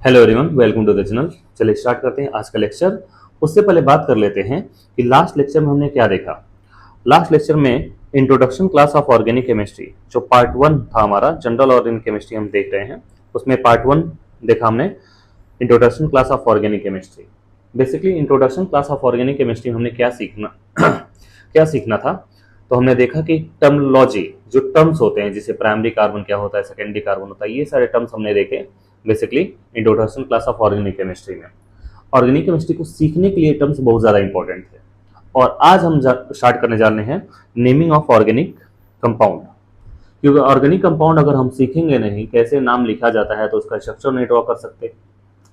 Hello everyone, welcome to the channel. चलिए start करते हैं आज का लेक्चर। उससे पहले बात कर लेते हैं कि लास्ट लेक्चर में हमने क्या देखा। लास्ट लेक्चर में introduction class of organic chemistry जो पार्ट 1 था हमारा, जनरल ऑर्गेनिक केमिस्ट्री हम देख रहे हैं। उसमें पार्ट 1 देखा हमने, introduction class of organic chemistry. Basically introduction class of organic chemistry में हमने क्या सीखना क्या सीखना था। तो हमने देखा कि टर्मिनोलॉजी, जो टर्म्स होते हैं, जैसे प्राइमरी कार्बन क्या होता है, सेकेंडरी कार्बन होता है, ये सारे टर्म्स हमने देखे basically introduction class of organic chemistry में। ऑर्गेनिक केमिस्ट्री को सीखने के लिए टर्म्स बहुत ज़्यादा इंपॉर्टेंट थे। और आज हम स्टार्ट करने जा रहे हैं नेमिंग ऑफ ऑर्गेनिक कंपाउंड। क्योंकि ऑर्गेनिक कंपाउंड अगर हम सीखेंगे नहीं कैसे नाम लिखा जाता है तो उसका स्ट्रक्चर नहीं ड्रॉ कर सकते।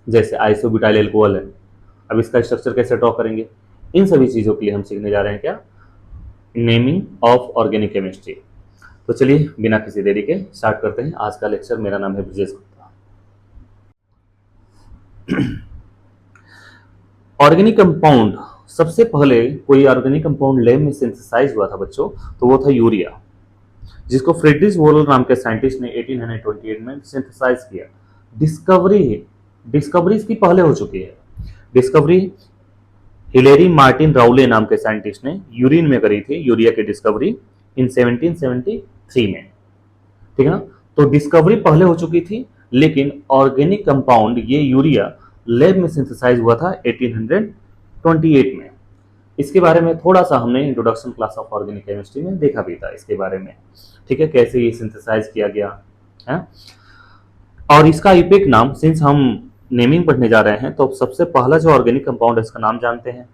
जैसे आइसोब्यूटाइल अल्कोहल है, अब इसका स्ट्रक्चर कैसे ड्रॉ करेंगे। इन सभी चीज़ों के लिए हम सीखने जा रहे हैं क्या, नेमिंग ऑफ ऑर्गेनिक केमिस्ट्री। तो चलिए बिना किसी देरी के स्टार्ट करते हैं आज का लेक्चर। मेरा नाम है ब्रजेश गुप्ता। ऑर्गेनिक कंपाउंड, सबसे पहले कोई ऑर्गेनिक कंपाउंड लैब में सिंथेसाइज हुआ था बच्चों, तो वो था यूरिया, जिसको फ्रेडरिक वोरल नाम के साइंटिस्ट ने 1828 में सिंथेसाइज किया। डिस्कवरी इसकी पहले हो चुकी है। डिस्कवरी हिलेरी मार्टिन राउले नाम के साइंटिस्ट ने यूरिन में करी थी, यूरिया की डिस्कवरी इन 1773 में। ठीक है ना। तो डिस्कवरी पहले हो चुकी थी, लेकिन ऑर्गेनिक कंपाउंड ये यूरिया लैब में सिंथेसाइज हुआ था 1828 में। इसके बारे में थोड़ा सा हमने introduction class of organic chemistry में देखा भी था इसके बारे में। ठीक है, कैसे ये सिंथेसाइज किया गया है। और इसका आईपीएक नाम, सिंस हम नेमिंग पढ़ने जा रहे हैं, तो सबसे पहला जो ऑर्गेनिक कंपाउंड है इसका नाम जानते हैं।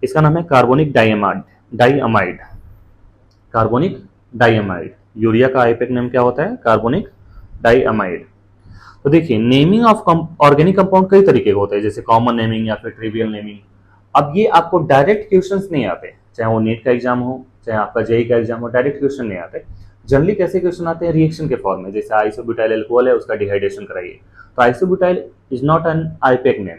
इसका नाम है कार्बोनिक डाइअमाइड। कार्बोनिक डाइअमाइड। यूरिया का आईपीएक नेम क्या होता है, कार्बोनिक डाइअमाइड। तो देखिए, नेमिंग ऑफ ऑर्गेनिक कंपाउंड कई तरीके के होते हैं, जैसे कॉमन नेमिंग या फिर ट्रिवियल नेमिंग। अब ये आपको डायरेक्ट क्वेश्चंस नहीं आते, चाहे वो नीट का एग्जाम हो चाहे आपका जेई का एग्जाम हो, डायरेक्ट क्वेश्चन नहीं आते। जनरली कैसे क्वेश्चन आते हैं, रिएक्शन के फॉर्म में। जैसे आइसोब्यूटाइल अल्कोहल है, उसका डिहाइड्रेशन कराइए, तो isobutyl is not an IUPAC name.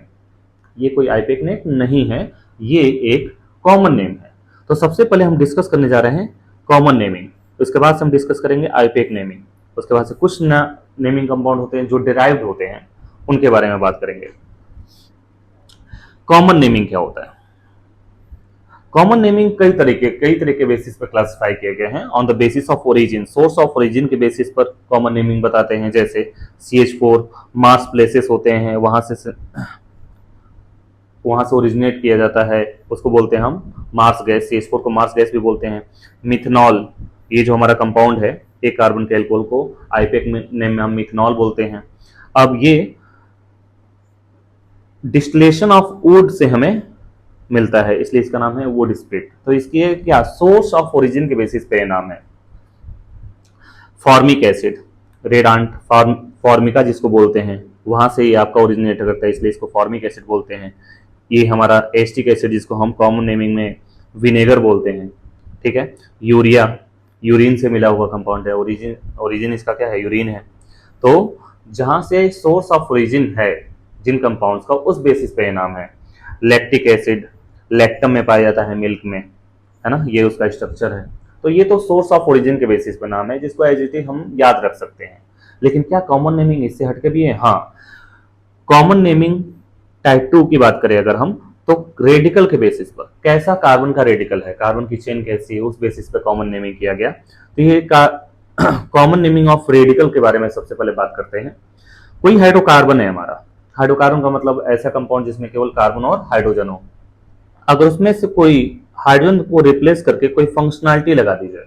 ये कोई आईपीएक नेम नहीं है, ये एक कॉमन नेम है। तो सबसे पहले हम डिस्कस करने जा रहे हैं कॉमन नेमिंग, उसके बाद हम डिस्कस करेंगे आईपीएक नेमिंग, उसके बाद से कुछ नेमिंग कंपाउंड होते हैं जो डिराइव्ड होते हैं, उनके बारे में बात करेंगे। कॉमन नेमिंग क्या होता है। कॉमन नेमिंग कई तरह के बेसिस पर क्लासिफाई किए गए हैं। On the basis of origin, source of origin के बेसिस पर कॉमन नेमिंग बताते हैं। जैसे CH4 मार्स प्लेसेस होते हैं, वहां से ओरिजिनेट किया जाता है, उसको बोलते हैं हम मार्स गैस। CH4 को मार्स गैस भी बोलते हैं। मिथनॉल, ये जो हमारा कंपाउंड है एक कार्बन के अल्कोहल को आईपीएक नेम में हम मिथनॉल बोलते हैं। अब ये डिस्टिलेशन ऑफ वुड से हमें मिलता है, इसलिए इसका नाम है वुड स्प्रिट। तो इसकी क्या, सोर्स ऑफ ओरिजिन के बेसिस पे नाम है। फॉर्मिक एसिड, रेडांट फॉर्मिका जिसको बोलते हैं, वहां से ये आपका ओरिजिनेट करता है, इसलिए इसको फॉर्मिक एसिड बोलते हैं। ये हमारा एस्टिक एसिड जिसको हम कॉमन नेमिंग में विनेगर बोलते हैं। ठीक है। यूरिया, यूरिन से मिला हुआ कंपाउंड है, ओरिजिन इसका क्या है, यूरिन है। तो जहां से सोर्स ऑफ ओरिजिन है जिन कंपाउंड्स का, उस बेसिस पे नाम है। लैक्टिक एसिड, लैक्टम में पाया जाता है, मिल्क में, है ना, ये उसका स्ट्रक्चर है। तो ये तो सोर्स ऑफ ओरिजिन के बेसिस पे नाम है, जिसको एज इट इज हम याद रख सकते हैं। लेकिन क्या कॉमन नेमिंग इससे हटके भी है? हाँ, कॉमन नेमिंग टाइप 2 की बात करें अगर हम, तो रेडिकल के बेसिस पर, कैसा कार्बन का रेडिकल है, कार्बन की चेन कैसी है, उस बेसिस पर कॉमन नेमिंग किया गया। तो ये कॉमन नेमिंग ऑफ रेडिकल के बारे में सबसे पहले बात करते हैं। कोई हाइड्रोकार्बन है हमारा, हाइड्रोकार्बन का मतलब ऐसा कंपाउंड जिसमें केवल कार्बन और हाइड्रोजन हो। अगर उसमें से कोई हाइड्रोजन को रिप्लेस करके कोई फंक्शनैलिटी लगा दी जाए,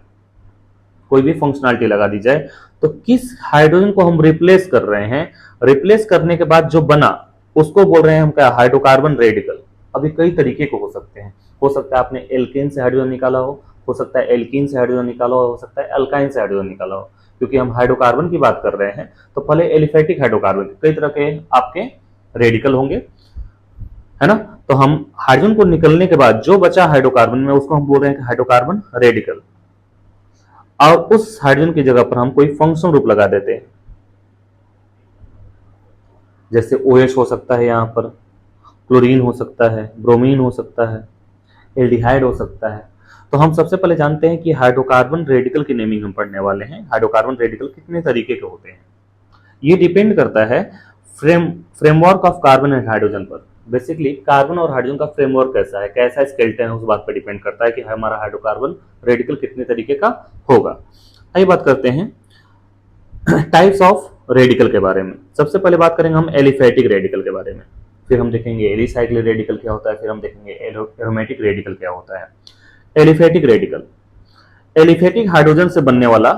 कोई भी फंक्शनैलिटी लगा दी जाए, तो किस हाइड्रोजन को हम रिप्लेस कर रहे हैं, रिप्लेस करने के बाद जो बना उसको बोल रहे हैं हम क्या, हाइड्रोकार्बन रेडिकल। अभी कई तरीके को हो सकते हैं, हो सकता है आपने एल्केन से हाइड्रोजन निकाला हो सकता है एल्कीन से हाइड्रोजन निकाला हो सकता है अल्काइन से हाइड्रोजन निकाला हो। क्योंकि हम हाइड्रोकार्बन की बात कर रहे हैं, तो पहले एलिफेटिक हाइड्रोकार्बन, कई तरह के आपके रेडिकल होंगे, है ना। तो हम हाइड्रोजन को निकलने के बाद जो बचा हाइड्रोकार्बन में, उसको हम बोल रहे हैं हाइड्रोकार्बन रेडिकल। और उस हाइड्रोजन की जगह पर हम कोई फंक्शनल ग्रुप लगा देते हैं, जैसे OH हो सकता है, यहाँ पर क्लोरीन हो सकता है, ब्रोमीन हो सकता है, एल्डिहाइड हो सकता है। तो हम सबसे पहले जानते हैं कि हाइड्रोकार्बन रेडिकल की नेमिंग हम पढ़ने वाले हैं। हाइड्रोकार्बन रेडिकल कितने तरीके के होते हैं, ये डिपेंड करता है framework of carbon and hydrogen पर, बेसिकली कार्बन और हाइड्रोजन का फ्रेमवर्क कैसा है, कैसा स्केलेटन है, उस बात पर डिपेंड करता है कि हमारा हाइड्रोकार्बन रेडिकल कितने तरीके का होगा। आइए बात करते हैं टाइप्स ऑफ रेडिकल के बारे में। सबसे पहले बात करेंगे हम एलिफैटिक रेडिकल के बारे में, फिर हम देखेंगे एलिसाइक्लिक रेडिकल क्या होता है, फिर हम देखेंगे एरोमेटिक रेडिकल क्या होता है। एलिफैटिक रेडिकल, एलिफैटिक हाइड्रोजन से बनने वाला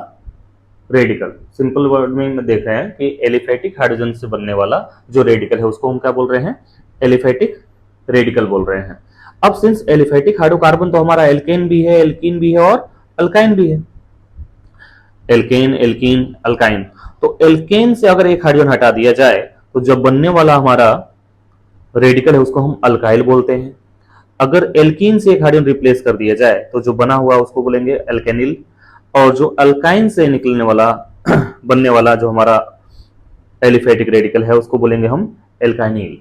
रेडिकल, सिंपल वर्ड में देख रहे हैं कि एलिफैटिक हाइड्रोजन से बनने वाला जो रेडिकल है उसको हम क्या बोल रहे हैं, एलिफैटिक रेडिकल बोल रहे हैं। अब सिंस एलिफैटिक हाइड्रोकार्बन तो हमारा एल्केन भी है, एल्कीन भी है और अल्काइन भी है, एल्केन एल्कीन अल्काइन। तो एल्केन से अगर एक हाइड्रोजन हटा दिया जाए तो जब बनने वाला हमारा रेडिकल है उसको हम अल्काइल बोलते हैं। अगर एल्कीन से एक हाइड्रोजन रिप्लेस कर दिया जाए तो जो बना हुआ उसको बोलेंगे एल्केनिल, और जो अल्काइन से निकलने वाला बनने वाला जो हमारा एलिफैटिक रेडिकल है उसको बोलेंगे हम एल्काइनिल।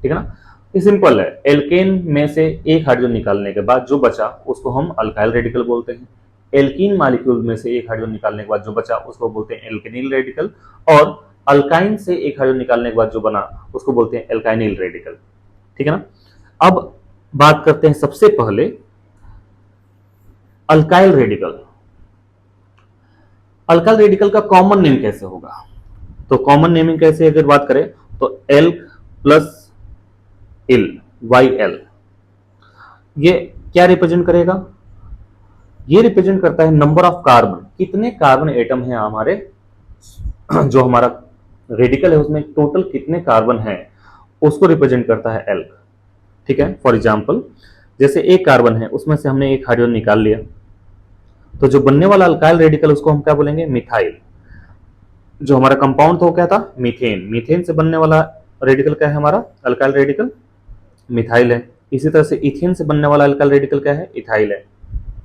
ठीक है ना, ये सिंपल है। एल्केन में से एक हाइड्रोजन निकालने के बाद जो बचा उसको हम अल्काइल रेडिकल बोलते हैं। एल्कीन मॉलिक्यूल में से एक हाइड्रोजन निकालने के बाद जो बचा उसको बोलते हैं एल्केनिल रेडिकल, और अल्काइन से एक हाइड्रोजन निकालने के बाद जो बना उसको बोलते हैं एल्काइनिल रेडिकल। ठीक है ना। अब बात करते हैं सबसे पहले अल्काइल रेडिकल। अल्काइल रेडिकल का कॉमन नेम कैसे होगा, तो कॉमन नेमिंग कैसे अगर बात करें तो एल्क प्लस इल, वाई एल, ये क्या रिप्रेजेंट करेगा, ये रिप्रेजेंट करता है नंबर ऑफ कार्बन, कितने कार्बन एटम है हमारे, जो हमारा रेडिकल है उसमें टोटल कितने कार्बन है उसको रिप्रेजेंट करता है एल्क। ठीक है, फॉर एग्जांपल जैसे एक कार्बन है उसमें से हमने एक हाइड्रोजन निकाल लिया तो जो बनने वाला अल्काइल रेडिकल उसको हम क्या बोलेंगे, मिथाइल। जो हमारा कंपाउंड तो क्या था, मीथेन, मीथेन से बनने वाला रेडिकल क्या है हमारा, अल्काइल रेडिकल मिथाइल है। इसी तरह से इथेन से बनने वाला अल्काइल रेडिकल क्या है, इथाइल है।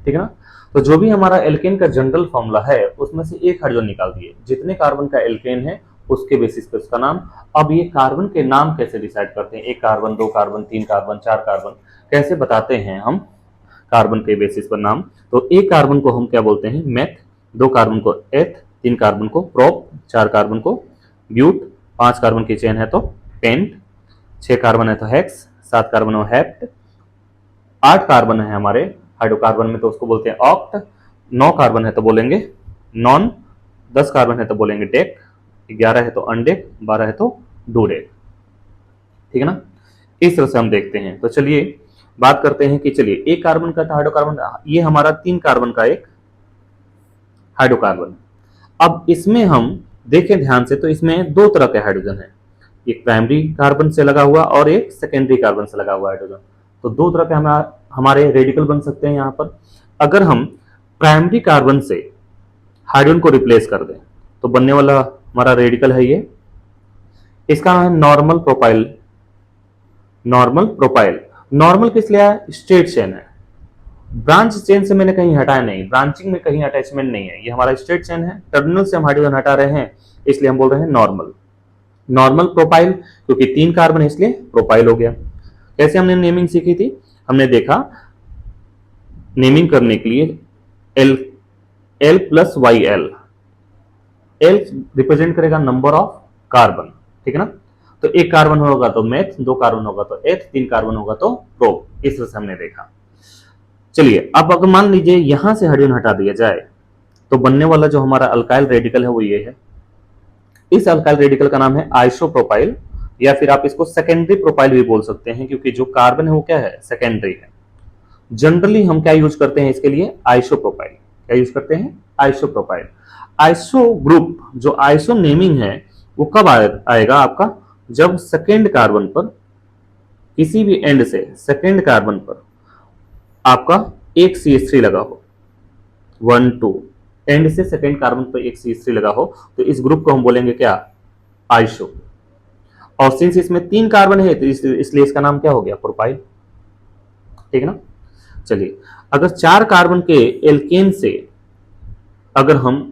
ठीक है ना। तो जो भी हमारा एल्केन का जनरल फॉर्मूला है उसमें से एक हाइड्रोजन निकाल दिए, जितने कार्बन का एल्केन है उसके बेसिस पे उसका नाम। अब ये कार्बन के नाम कैसे डिसाइड करते हैं, एक कार्बन, दो कार्बन, तीन कार्बन, चार कार्बन, कैसे बताते हैं हम कार्बन के बेसिस पर नाम। तो एक कार्बन को हम क्या बोलते हैं, मेथ, दो कार्बन को एथ, तीन कार्बन को प्रोप, चार कार्बन को ब्यूट, पांच कार्बन की चेन है तो पेंट, छह कार्बन है तो हेक्स, सात कार्बन है हेप्ट, आठ कार्बन है हमारे हाइड्रोकार्बन में तो उसको बोलते हैं ऑक्ट, नौ कार्बन है तो बोलेंगे नॉन, 10 कार्बन है तो बोलेंगे डेक, 11 है तो अनडेक, 12 है तो डूडेक। ठीक है ना। इस तरह से हम देखते हैं। तो चलिए बात करते हैं कि चलिए एक कार्बन का हाइड्रोकार्बन, ये हमारा तीन कार्बन का एक हाइड्रोकार्बन। अब इसमें हम देखें ध्यान से तो इसमें दो तरह के हाइड्रोजन है, एक प्राइमरी कार्बन से लगा हुआ और एक सेकेंडरी कार्बन से लगा हुआ हाइड्रोजन। तो दो तरह के हमारे रेडिकल बन सकते हैं यहाँ पर। अगर हम प्राइमरी कार्बन से हाइड्रोजन को रिप्लेस कर दें तो बनने वाला हमारा रेडिकल है ये, इसका नाम है normal propyl. Normal propyl, normal किस लिए है, स्ट्रेट चेन है, ब्रांच चेन से मैंने कहीं हटाया नहीं, ब्रांचिंग में कहीं अटैचमेंट नहीं है, ये हमारा स्ट्रेट चेन है, टर्मिनल से हम हाइड्रोजन हटा रहे हैं इसलिए हम बोल रहे हैं नॉर्मल। नॉर्मल प्रोपाइल क्योंकि तीन कार्बन है इसलिए प्रोपाइल हो गया। कैसे हमने नेमिंग सीखी थी, हमने देखा नेमिंग करने के लिए L plus Y L, L represent करेगा नंबर ऑफ कार्बन। ठीक है ना। तो एक कार्बन होगा तो मेथ, दो कार्बन होगा तो एथ, तीन कार्बन होगा तो प्रोप, इस तरह से हमने देखा। चलिए अब अगर मान लीजिए यहां से हाइड्रोजन हटा दिया जाए तो बनने वाला जो हमारा अल्काइल रेडिकल है वो ये है। इस अल्काइल रेडिकल का नाम है आइसोप्रोपाइल, या फिर आप इसको सेकेंडरी प्रोपाइल भी बोल सकते हैं क्योंकि जो कार्बन है वो क्या है, सेकेंडरी है। जनरली हम क्या यूज करते हैं इसके लिए, आइसोप्रोपाइल। क्या यूज करते हैं, आइसोप्रोपाइल। आइसो ग्रुप, जो आइसो नेमिंग है वो कब आएगा आपका, जब सेकेंड कार्बन पर किसी भी एंड से सेकेंड कार्बन पर आपका एक CH3 लगा हो, 1 2 एंड से सेकेंड कार्बन पर एक CH3 लगा हो तो इस ग्रुप को हम बोलेंगे क्या, आइसो। और सिंस इसमें तीन कार्बन है तो इसलिए इसका नाम क्या हो गया, प्रोपाइल। ठीक है ना। चलिए अगर चार कार्बन के एल्केन से अगर हम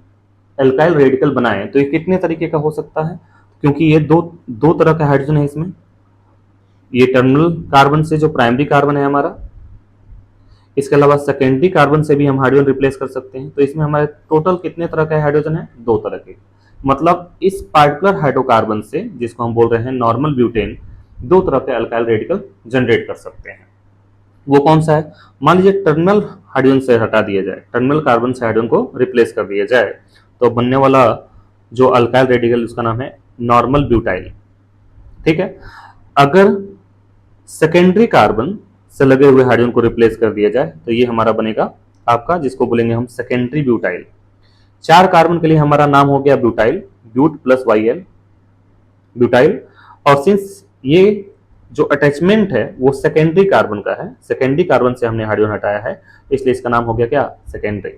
एल्काइल रेडिकल बनाएं तो ये कितने तरीके का हो सकता है, क्योंकि ये दो तरह का हाइड्रोजन है इसमें। ये टर्मिनल कार्बन से जो प्राइमरी कार्बन है हमारा, इसके अलावा सेकेंडरी कार्बन से भी हम हाइड्रोजन रिप्लेस कर सकते हैं। तो इसमें हमारे टोटल कितने तरह का हाइड्रोजन है, दो तरह के। मतलब इस पार्टिकुलर हाइड्रोकार्बन से, जिसको हम बोल रहे हैं नॉर्मल ब्यूटेन, दो तरह के अल्काइल रेडिकल जनरेट कर सकते हैं। वो कौन सा है? मान लीजिए टर्मिनल हाइड्रोजन से हटा दिया जाए, टर्मिनल कार्बन से हाइड्रोजन को रिप्लेस कर दिया जाए, तो बनने वाला जो अल्काइल रेडिकल उसका नाम है नॉर्मल ब्यूटाइल। ठीक है। अगर सेकेंडरी कार्बन से लगे हुए हाइड्रोजन को रिप्लेस कर दिया जाए तो ये हमारा बनेगा आपका, जिसको बोलेंगे हम सेकेंडरी ब्यूटाइल। 4 कार्बन के लिए हमारा नाम हो गया butyl, but plus Y L, butyl. और सिंस ये जो अटैचमेंट है वो सेकेंडरी कार्बन का है, सेकेंडरी कार्बन से हमने हाइड्रोजन हटाया है, इसलिए इसका नाम हो गया क्या? सेकेंडरी।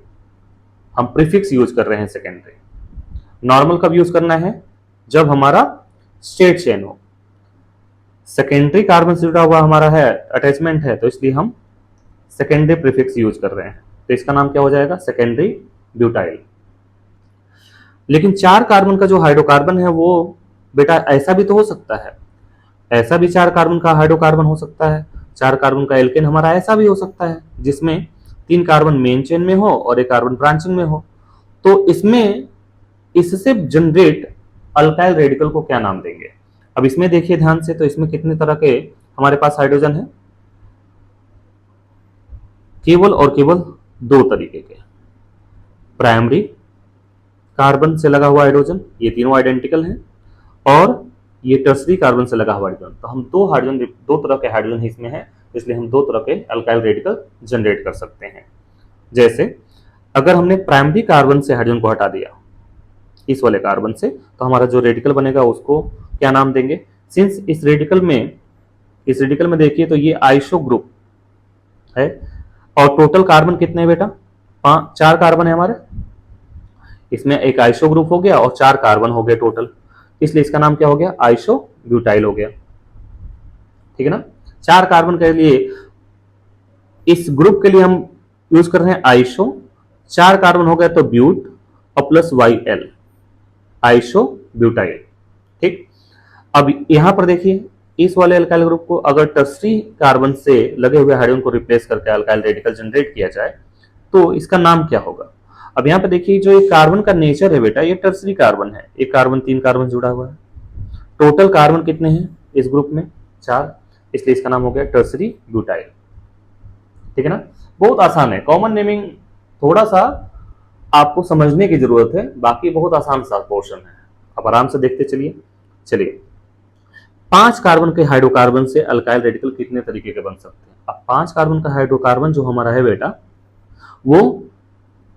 हम प्रीफिक्स यूज कर रहे हैं सेकेंडरी। नॉर्मल कब यूज करना है? जब हमारा स्टेट चेन हो। सेकेंडरी कार्बन से जुड़ा हुआ हमारा है अटैचमेंट है, तो इसलिए हम सेकेंडरी प्रीफिक्स यूज कर रहे हैं, तो इसका नाम क्या हो जाएगा? Secondary butyl. लेकिन 4 कार्बन का जो हाइड्रोकार्बन है वो बेटा ऐसा भी तो हो सकता है, ऐसा भी 4 कार्बन का हाइड्रोकार्बन हो सकता है, 4 कार्बन का एल्केन हमारा ऐसा भी हो सकता है जिसमें 3 कार्बन मेन चेन में हो और 1 कार्बन ब्रांचिंग में हो। तो इसमें इससे जनरेट अल्काइल रेडिकल को क्या नाम देंगे? अब इसमें देखिए ध्यान से, तो इसमें कितने तरह के हमारे पास हाइड्रोजन है? केवल और केवल 2 तरीके के। प्राइमरी कार्बन से लगा हुआ हाइड्रोजन, ये तीनों आइडेंटिकल हैं, और ये टर्सरी कार्बन से लगा हुआ हाइड्रोजन। तो हम दो तरह के हाइड्रोजन इसमें है, इसलिए हम 2 तरह के अल्काइल रेडिकल जनरेट कर सकते हैं। जैसे अगर हमने प्राइमरी कार्बन से हाइड्रोजन को हटा दिया इस वाले कार्बन से, तो हमारा जो रेडिकल बनेगा उसको क्या नाम देंगे? सिंस इस रेडिकल में देखिए तो ये आइसो ग्रुप है, और टोटल कार्बन कितने हैं बेटा? 4 कार्बन है हमारे, इसमें एक आइसो ग्रुप हो गया और 4 कार्बन हो गए टोटल, इसलिए इसका नाम क्या हो गया? आइसो ब्यूटाइल हो गया। ठीक है ना? 4 कार्बन के लिए इस ग्रुप के लिए हम यूज कर रहे हैं आइसो, 4 कार्बन हो गया तो ब्यूट और plus Y L, isobutyl. ठीक। अब यहां पर देखिए इस वाले अल्काइल ग्रुप को अगर टर्सरी कार्बन से लगे हुए हाइड्रोजन को रिप्लेस करके अल्काइल रेडिकल जनरेट किया जाए तो इसका नाम क्या होगा? अब यहां पर देखिए जो ये कार्बन का नेचर है बेटा, ये टर्सरी कार्बन है, एक कार्बन 3 कार्बन जुड़ा हुआ है। टोटल कार्बन कितने हैं इस ग्रुप में? 4, इसलिए इसका नाम हो गया टर्सरी ब्यूटाइल। ठीक है ना? बहुत आसान है, कॉमन नेमिंग थोड़ा सा आपको समझने की जरूरत है, बाकी बहुत आसान सा पोर्शन है, आप आराम से देखते चलिए 5 कार्बन के हाइड्रोकार्बन से अल्काइल रेडिकल कितने तरीके के बन सकते हैं? अब 5 कार्बन का हाइड्रोकार्बन जो हमारा है बेटा, वो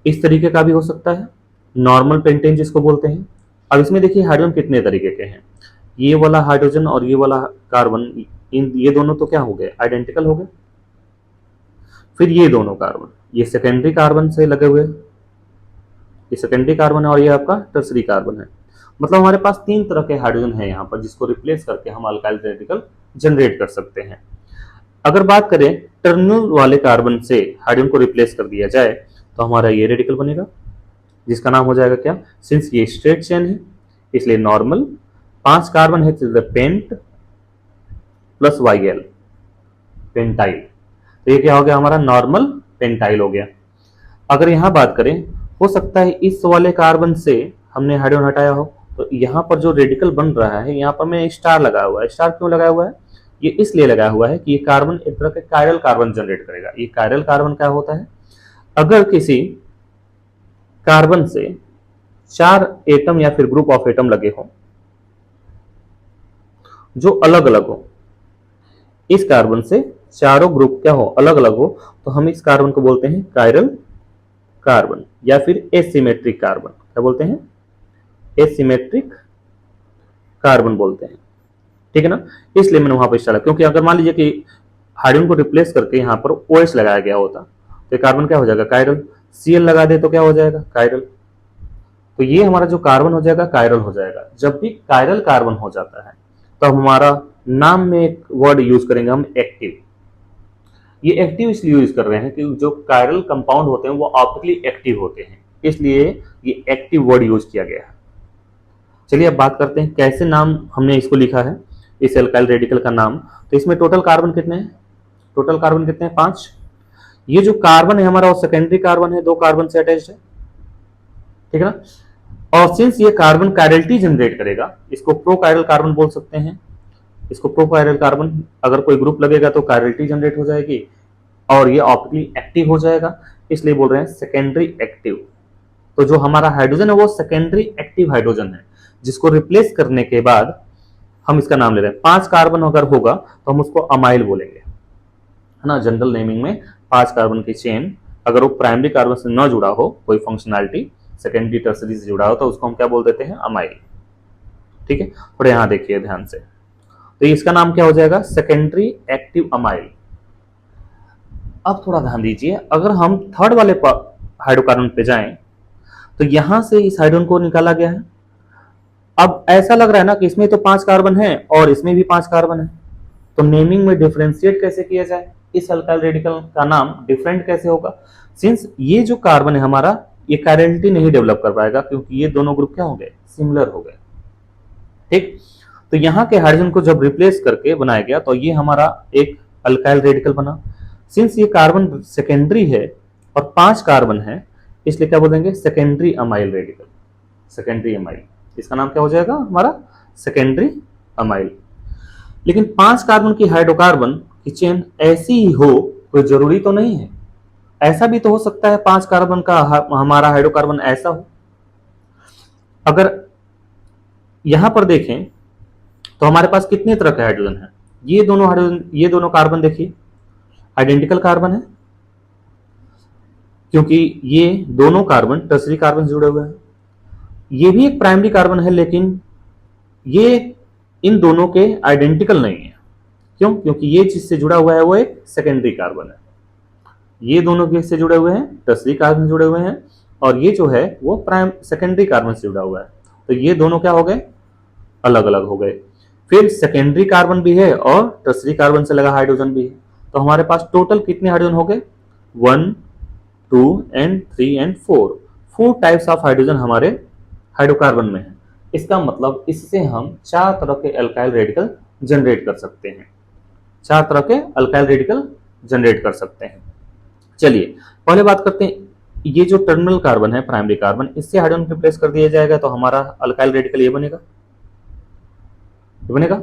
इस तरीके का भी हो सकता है, नॉर्मल पेंटेन जिसको बोलते हैं। अब इसमें देखिए हाइड्रोजन कितने तरीके के हैं, ये वाला हाइड्रोजन और ये वाला कार्बन, ये दोनों तो क्या हो गए? आइडेंटिकल हो गए। फिर ये दोनों कार्बन, ये सेकेंडरी कार्बन से लगे हुए, ये सेकेंडरी कार्बन है और ये आपका टर्सरी कार्बन है। मतलब हमारे पास 3 तरह के हाइड्रोजन है यहाँ पर, जिसको रिप्लेस करके हम अल्काइल रेडिकल जनरेट कर सकते हैं। अगर बात करें टर्मिनल वाले कार्बन से हाइड्रोजन को रिप्लेस कर दिया जाए तो हमारा ये रेडिकल बनेगा, जिसका नाम हो जाएगा क्या? सिंस ये स्ट्रेट चेन है इसलिए नॉर्मल, 5 कार्बन है तो pent plus Y L, pentyl. तो ये क्या हो गया? हमारा नॉर्मल पेंटाइल हो गया। अगर यहां बात करें, हो सकता है इस वाले कार्बन से हमने हाइड्रोजन हटाया हो, तो यहाँ पर जो रेडिकल बन रहा है, यहाँ पर मैं स्टार लगा हुआ है। स्टार क्यों लगाया हुआ है? ये इसलिए लगाया हुआ है कि ये कार्बन एक तरह का कायरल कार्बन जनरेट करेगा। ये कायरल कार्बन क्या होता है? अगर किसी कार्बन से 4 एटम या फिर ग्रुप ऑफ एटम लगे हो जो अलग अलग हो, इस कार्बन से चारों ग्रुप क्या हो? अलग अलग हो, तो हम इस कार्बन को बोलते हैं कायरल कार्बन या फिर एसिमेट्रिक कार्बन। क्या बोलते हैं? एसिमेट्रिक कार्बन बोलते हैं। ठीक है ना? इसलिए मैंने वहां पर डाला, क्योंकि अगर मान लीजिए कि हाइड्रोजन को रिप्लेस करके यहाँ पर OH लगाया गया होता तो कार्बन क्या हो जाएगा? कायरल। Cl लगा दे तो क्या हो जाएगा? कायरल। तो ये हमारा जो कार्बन हो जाएगा कायरल हो जाएगा। जब भी कायरल कार्बन हो जाता है तो हमारा नाम में एक वर्ड यूज करेंगे हम, एक्टिव। ये एक्टिव इसलिए यूज कर रहे हैं कि जो कायरल कंपाउंड होते हैं वो ऑप्टिकली एक्टिव होते हैं, इसलिए ये एक्टिव वर्ड यूज किया गया है। चलिए अब बात करते हैं कैसे नाम हमने इसको लिखा है, इस एल्काइल रेडिकल का नाम। तो इसमें टोटल कार्बन कितने हैं? टोटल कार्बन कितने हैं? 5। ये जो कार्बन है हमारा वो सेकेंडरी कार्बन है, 2 कार्बन से अटैच्ड है। ठीक है ना? और सिंस ये कार्बन कायरलिटी जनरेट करेगा, इसको प्रोकायरल कार्बन बोल सकते हैं। इसको प्रोकायरल कार्बन, अगर कोई ग्रुप लगेगा तो कायरलिटी जनरेट हो जाएगी और ये ऑप्टिकली एक्टिव हो जाएगा, इसलिए बोल रहे हैं सेकेंडरी एक्टिव। तो जो हमारा हाइड्रोजन है वो सेकेंडरी एक्टिव हाइड्रोजन है, जिसको रिप्लेस करने के बाद हम इसका नाम ले रहे हैं। 5 कार्बन अगर होगा तो हम उसको अमाइल बोलेंगे, है ना। जनरल नेमिंग में 5 कार्बन की चेन अगर वो प्राइमरी कार्बन से न जुड़ा हो, कोई फंक्शनैलिटी सेकेंडरी टर्सरी से जुड़ा हो, तो उसको हम क्या बोल देते हैं, अमाइल। ठीक है, थोड़े यहां देखिए ध्यान से, तो इसका नाम क्या हो जाएगा, सेकेंडरी एक्टिव अमाइल। अब थोड़ा ध्यान दीजिए, अगर हम थर्ड वाले हाइड्रोकार्बन पे जाएं तो यहां से इस हाइड्रोजन को निकाला गया है। अब ऐसा लग रहा है ना कि इसमें तो 5 कार्बन है और इसमें भी 5 कार्बन है, तो नेमिंग में डिफरेंशिएट कैसे किया जाए, इस अल्काइल रेडिकल का नाम डिफरेंट कैसे होगा। सिंस ये जो कार्बन है हमारा, ये कायरलिटी नहीं डेवलप कर पाएगा क्योंकि ये दोनों ग्रुप क्या हो गए, सिमिलर हो गए। ठीक, तो यहाँ के हाइड्रोजन को जब रिप्लेस करके बनाया गया तो ये हमारा एक अल्काइल रेडिकल बना। सिंस ये कार्बन सेकेंडरी है और 5 कार्बन है, इसलिए क्या बोलेंगे, secondary amyl radical. Secondary amyl, इसका नाम क्या हो जाएगा हमारा, सेकेंडरी अमाइल। लेकिन 5 कार्बन की हाइड्रोकार्बन की चेन ऐसी ही हो, कोई जरूरी तो नहीं है। ऐसा भी तो हो सकता है 5 कार्बन का हमारा हाइड्रोकार्बन ऐसा हो। अगर यहां पर देखें तो हमारे पास कितने तरह के हाइड्रोजन है, ये दोनों हाइड्रोजन, ये दोनों कार्बन देखिए आइडेंटिकल कार्बन है, क्योंकि ये दोनों कार्बन टर्सरी कार्बन से जुड़े हुए हैं। ये भी एक प्राइमरी कार्बन है, लेकिन ये इन दोनों के आइडेंटिकल नहीं है। क्यों, क्योंकि ये जिससे जुड़ा हुआ है वो एक सेकेंडरी कार्बन है, ये दोनों किससे जुड़े हुए हैं, टर्सरी कार्बन से जुड़े हुए हैं, और ये जो है वो प्राइम सेकेंडरी कार्बन से जुड़ा हुआ है। तो ये दोनों क्या हो गए, अलग अलग हो गए। फिर सेकेंडरी कार्बन भी है और टर्सरी कार्बन से लगा हाइड्रोजन भी है। तो हमारे पास टोटल कितने हाइड्रोजन हो गए, 1 2 and 3 and 4 types of hydrogen हमारे हाइड्रोकार्बन में है। इसका मतलब इससे हम 4 तरह के अल्काइल रेडिकल जनरेट कर सकते हैं, 4 तरह के अल्काइल रेडिकल जनरेट कर सकते हैं। चलिए पहले बात करते हैं, ये जो टर्मिनल कार्बन है प्राइमरी कार्बन, इससे हाइड्रोजन रिप्लेस कर दिया जाएगा तो हमारा अल्काइल रेडिकल ये बनेगा, ये बनेगा।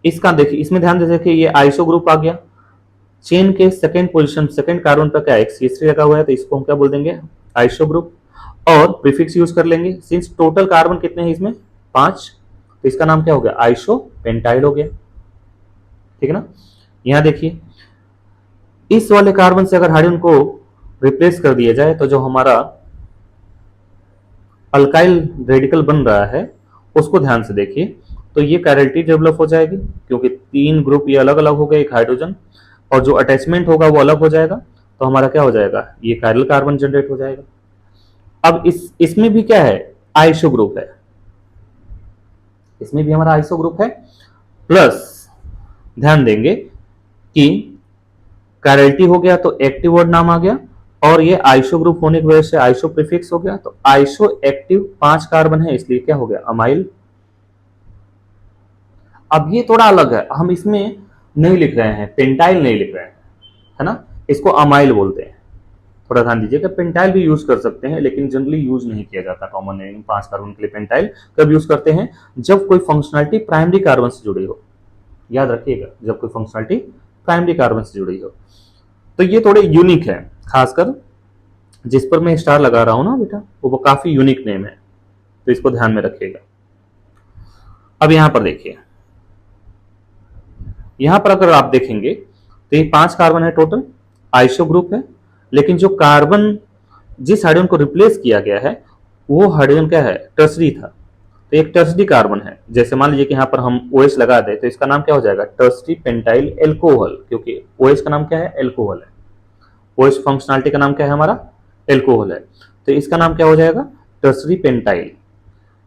इसका देखिए, इसमें ध्यान दे देखिए, ये आइसो ग्रुप आ गया, चेन के सेकंड पोजीशन सेकंड कार्बन पर क्या CH3 लगा हुआ है, तो इसको हम क्या बोल देंगे, आइसो ग्रुप। और प्रीफिक्स यूज कर लेंगे, सिंस टोटल कार्बन कितने हैं इसमें, 5, तो इसका नाम क्या हो गया, आइसो पेंटाइल हो गया। ठीक है ना। यहां देखिए, इस वाले कार्बन से अगर हाइड्रोजन को रिप्लेस कर दिया जाए तो जो हमारा अल्काइल रेडिकल बन रहा है उसको ध्यान से देखिए, तो ये कायरलिटी डेवलप हो जाएगी, क्योंकि 3 ग्रुप ये अलग अलग हो गए, एक हाइड्रोजन, और जो अटैचमेंट होगा वो अलग हो जाएगा, तो हमारा क्या हो जाएगा, ये कायरल कार्बन जनरेट हो जाएगा। अब इसमें भी क्या है, आइसो ग्रुप है, इसमें भी हमारा आइसो ग्रुप है। प्लस ध्यान देंगे कि कायरलिटी हो गया तो एक्टिव वर्ड नाम आ गया, और ये आइसो ग्रुप होने की वजह से आइसो प्रीफिक्स हो गया, तो आइसो एक्टिव 5 कार्बन है, इसलिए क्या हो गया, अमाइल। अब ये थोड़ा अलग है, हम इसमें नहीं लिख रहे हैं, पेंटाइल नहीं लिख रहे हैं, है ना, इसको अमाइल बोलते हैं। थोड़ा ध्यान दीजिएगा, पेंटाइल भी यूज कर सकते हैं लेकिन जनरली यूज नहीं किया जाता कॉमन नेमिंग 5 कार्बन के लिए। पेंटाइल कब यूज करते हैं, जब कोई फंक्शनलिटी प्राइमरी कार्बन से जुड़ी हो, याद रखिएगा, जब कोई फंक्शनलिटी प्राइमरी कार्बन से जुड़ी हो। तो ये थोड़े यूनिक है, खासकर जिस पर मैं स्टार लगा रहा हूं ना बेटा, वो काफी यूनिक नेम है, तो इसको ध्यान में रखिएगा। अब यहां पर देखिए, यहां पर अगर आप देखेंगे तो ये 5 कार्बन है टोटल, आइसो ग्रुप है, लेकिन जो कार्बन जिस हाइड्रोजन को रिप्लेस किया गया है वो हाइड्रोजन क्या है, टर्सरी था, तो एक टर्सरी कार्बन है। जैसे मान लीजिए कि यहाँ पर हम OH लगा दें तो इसका नाम क्या हो जाएगा, टर्सरी पेंटाइल एल्कोहल, क्योंकि OH का नाम क्या है, एल्कोहल है। OH फंक्शनलिटी का नाम क्या है हमारा, एल्कोहल है, तो इसका नाम क्या हो जाएगा, टर्सरी पेंटाइल।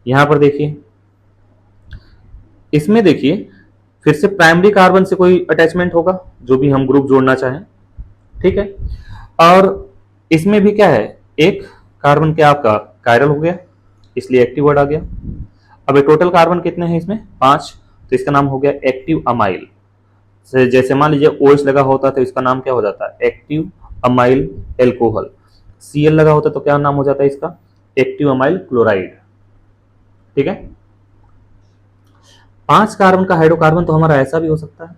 यहां पर देखिए, इसमें देखिए फिर से प्राइमरी कार्बन से कोई अटैचमेंट होगा, जो भी हम ग्रुप जोड़ना चाहें, ठीक है। और इसमें भी क्या है, एक कार्बन क्या आपका कायरल हो गया, इसलिए एक्टिव वर्ड आ गया। अब ये टोटल कार्बन कितने हैं इसमें, 5, तो इसका नाम हो गया एक्टिव अमाइल। जैसे मान लीजिए OH लगा होता तो इसका नाम क्या हो जाता है, एक्टिव अमाइल एल्कोहल। Cl लगा होता तो क्या नाम हो जाता है इसका, एक्टिव अमाइल क्लोराइड। ठीक है। 5 कार्बन का हाइड्रोकार्बन तो हमारा ऐसा भी हो सकता है,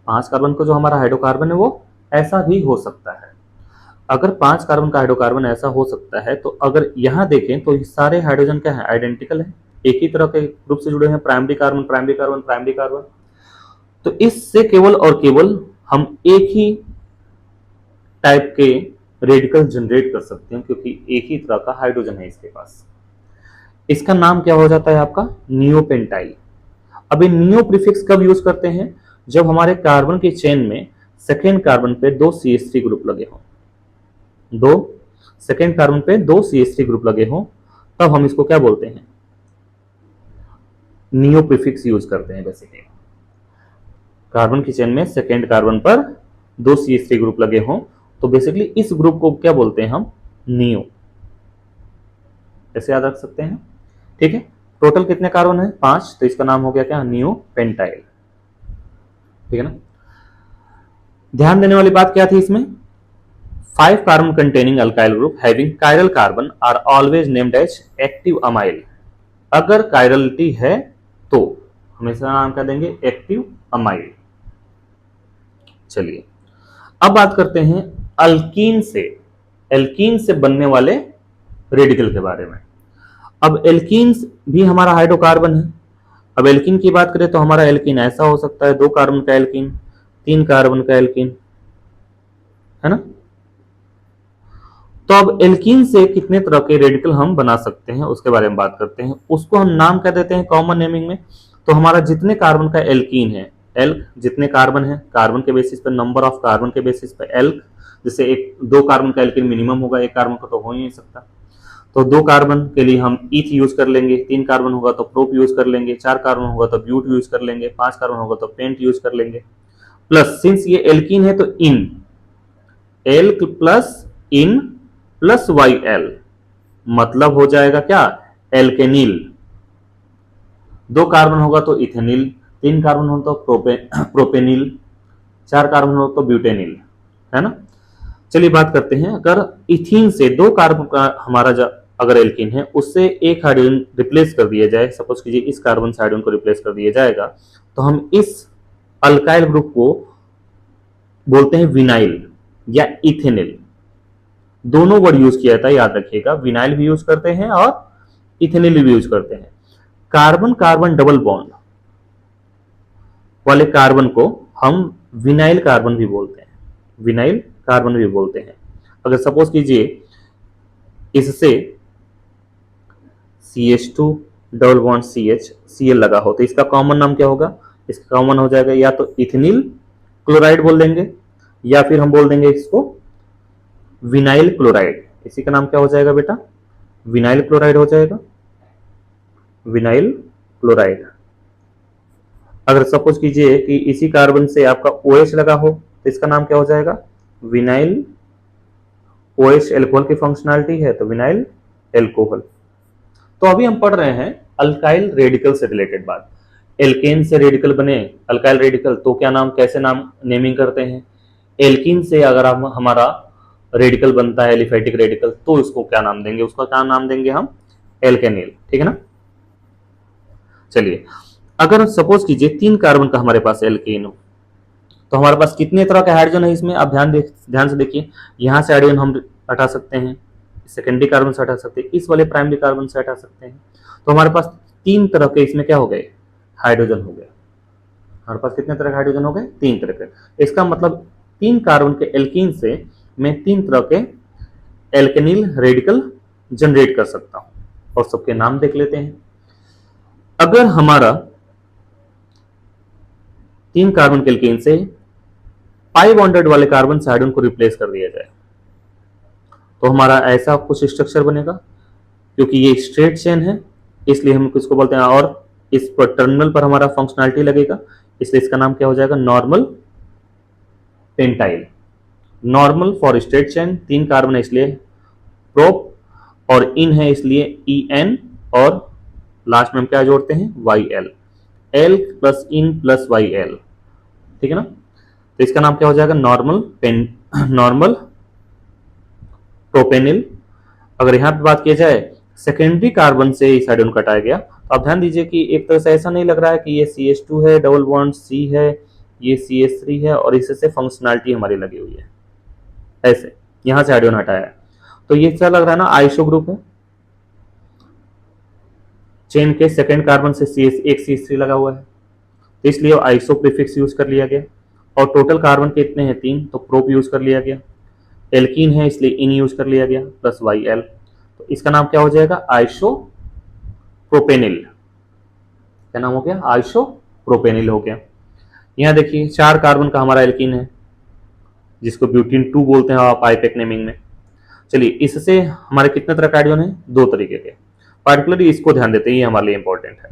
5 कार्बन को जो हमारा हाइड्रोकार्बन है वो ऐसा भी हो सकता है। अगर 5 कार्बन का हाइड्रोकार्बन ऐसा हो सकता है तो अगर यहां देखें तो ये सारे हाइड्रोजन क्या है, आइडेंटिकल है, एक ही तरह के ग्रुप से जुड़े हैं, primary carbon primary carbon primary carbon. तो इससे केवल और केवल हम एक ही टाइप के रेडिकल जनरेट कर सकते हैं, क्योंकि एक ही तरह का हाइड्रोजन है इसके पास। इसका नाम क्या हो जाता है आपका, नियोपेंटाइल। अब ये नियो प्रीफिक्स कब यूज करते हैं, जब हमारे कार्बन की चेन में सेकेंड कार्बन पे 2 CH3 ग्रुप लगे हों, सेकेंड कार्बन पे 2 CH3 ग्रुप लगे हों, तब हम इसको क्या बोलते हैं, नियो प्रीफिक्स यूज करते हैं। बेसिकली कार्बन की चेन में सेकेंड कार्बन पर 2 CH3 ग्रुप लगे हों तो बेसिकली इस ग्रुप को क्या बोलते हैं हम, नियो। ऐसे याद रख सकते हैं, ठीक है। टोटल कितने कार्बन है, 5, तो इसका नाम हो गया क्या, नियो पेंटाइल, ठीक है ना। ध्यान देने वाली बात क्या थी इसमें, 5 carbon containing alkyl group having chiral carbon are always named as active amyl. अगर कायरलिटी है तो हमेशा नाम क्या देंगे, एक्टिव अमाइल। चलिए अब बात करते हैं एल्कीन से बनने वाले रेडिकल के बारे में। अब एल्कीन्स भी हमारा हाइड्रोकार्बन है। अब एल्कीन की बात करें तो हमारा एल्कीन ऐसा हो सकता है, 2 कार्बन का एल्कीन, 3 कार्बन का एल्कीन, है ना। तो अब एल्कीन से कितने तरह के रेडिकल हम बना सकते हैं उसके बारे में बात करते हैं। उसको हम नाम क्या देते हैं कॉमन नेमिंग में, तो हमारा जितने कार्बन का एल्कीन है, एल्क, जितने कार्बन है कार्बन के बेसिस पे, नंबर ऑफ कार्बन के बेसिस पे एल्क, जैसे 2 कार्बन का एल्कीन मिनिमम होगा, 1 कार्बन का तो हो ही नहीं सकता, तो 2 कार्बन के लिए हम ईथ यूज कर लेंगे, 3 कार्बन होगा तो प्रोप यूज कर लेंगे, 4 कार्बन होगा तो ब्यूट यूज कर लेंगे, 5 कार्बन होगा तो पेंट यूज कर लेंगे। प्लस सिंस ये एल्कीन है तो इन, elk plus in plus Y L, मतलब हो जाएगा क्या, एल्केनिल। 2 कार्बन होगा तो इथेनिल, 3 कार्बन हो तो प्रोपेनिल, 4 कार्बन हो तो ब्यूटेनिल, है ना। चलिए बात करते हैं, अगर इथीन से 2 कार्बन का हमारा अगर एल्कीन है उससे एक हाइड्रोजन रिप्लेस कर दिया जाए, सपोज कीजिए इस कार्बन से हाइड्रोजन को रिप्लेस कर दिया जाएगा, तो हम इस अल्काइल ग्रुप को बोलते हैं विनाइल या इथेनिल। दोनों वर्ड यूज किया जाता है, याद रखिएगा, विनाइल भी यूज करते हैं और इथेनिल भी यूज करते हैं। कार्बन कार्बन डबल बॉन्ड वाले कार्बन को हम विनाइल कार्बन भी बोलते हैं, विनाइल कार्बन भी बोलते हैं। अगर सपोज कीजिए इससे CH2 double bond CH Cl लगा हो तो इसका कॉमन नाम क्या होगा, इसका कॉमन हो जाएगा या तो इथेनिल क्लोराइड बोल देंगे या फिर हम बोल देंगे इसको विनाइल क्लोराइड। इसी का नाम क्या हो जाएगा बेटा, विनाइल क्लोराइड हो जाएगा, विनाइल क्लोराइड। अगर सपोज कीजिए कि इसी कार्बन से आपका OH लगा हो तो इसका नाम क्या हो जाएगा, विनाइल OH एल्कोहल की फंक्शनैलिटी है तो विनाइल एल्कोहल। तो अभी हम पढ़ रहे हैं अल्काइल रेडिकल से रिलेटेड बात। एल्केन से रेडिकल बने अल्काइल रेडिकल तो क्या नाम, कैसे नाम नेमिंग करते हैं। एल्कीन से अगर हम हमारा रेडिकल बनता है एलिफेटिक रेडिकल तो इसको क्या नाम देंगे, उसका क्या नाम देंगे हम, एल्केनिल, ठीक है ना। चलिए अगर सपोज कीजिए 3 कार्बन का हमारे पास एल्केन हो तो हमारे पास कितने तरह के हाइड्रोजन है इसमें, आप ध्यान से देखिए, यहां से हाइड्रोजन हम हटा सकते हैं, सेकेंडरी कार्बन से हटा सकते हैं, इस वाले प्राइमरी कार्बन से हटा सकते हैं, तो हमारे पास 3 तरह के इसमें क्या हो गए, हाइड्रोजन हो गए। हमारे पास कितने तरह के हाइड्रोजन हो गए, 3 तरह के। इसका मतलब 3 कार्बन के एल्कीन से मैं 3 तरह के एल्केनिल रेडिकल जनरेट कर सकता हूं, और सबके नाम देख लेते हैं। अगर हमारा 3 कार्बन के एल्कीन से पाई बॉन्डेड वाले कार्बन से हाइड्रोजन को रिप्लेस कर दिया जाए तो हमारा ऐसा कुछ स्ट्रक्चर बनेगा। क्योंकि ये स्ट्रेट चेन है इसलिए हम किसको बोलते हैं, और इस पर टर्मिनल पर हमारा फंक्शनैलिटी लगेगा, इसलिए इसका नाम क्या हो जाएगा, normal pentyl. Normal for straight chain, 3 carbon है इसलिए प्रोप, और इन है इसलिए En, और लास्ट में हम क्या जोड़ते हैं, YL, L plus in plus YL, ठीक है ना। तो इसका नाम क्या हो जाएगा, नॉर्मल प्रोपेनिल। अगर यहां पे बात किया जाए सेकेंडरी कार्बन से इस हाइड्रोजन को हटाया गया। तो आप ध्यान दीजिए कि एक तरह से ऐसा नहीं लग रहा है कि ये CH2 है, डबल बॉन्ड C है, ये CH3 है और इससे फंक्शनैलिटी हमारी लगी हुई है, ऐसे यहां से हाइड्रोजन हटाया है। तो ये क्या लग रहा है ना, आइसो ग्रुप है। चेन के सेकेंड कार्बन से एक CH3 लगा हुआ है, तो इसलिए आइसो प्रीफिक्स यूज कर लिया गया। और टोटल कार्बन कितने हैं, 3, तो प्रोप यूज कर लिया गया। एल्कीन है इसलिए इन यूज कर लिया गया, प्लस YL। तो इसका नाम क्या हो जाएगा, आइसो प्रोपेनिल। क्या नाम हो गया, आइसो प्रोपेनिल हो गया। यहां देखिए 4 कार्बन का हमारा एल्कीन है, जिसको ब्यूटीन 2 बोलते हैं आप आईपेक नेमिंग में। चलिए, इससे हमारे कितने तरह का हाइड्रोजन है, 2 तरीके के। पार्टिकुलरली इसको ध्यान देते हैं, ये हमारे लिए इंपॉर्टेंट है।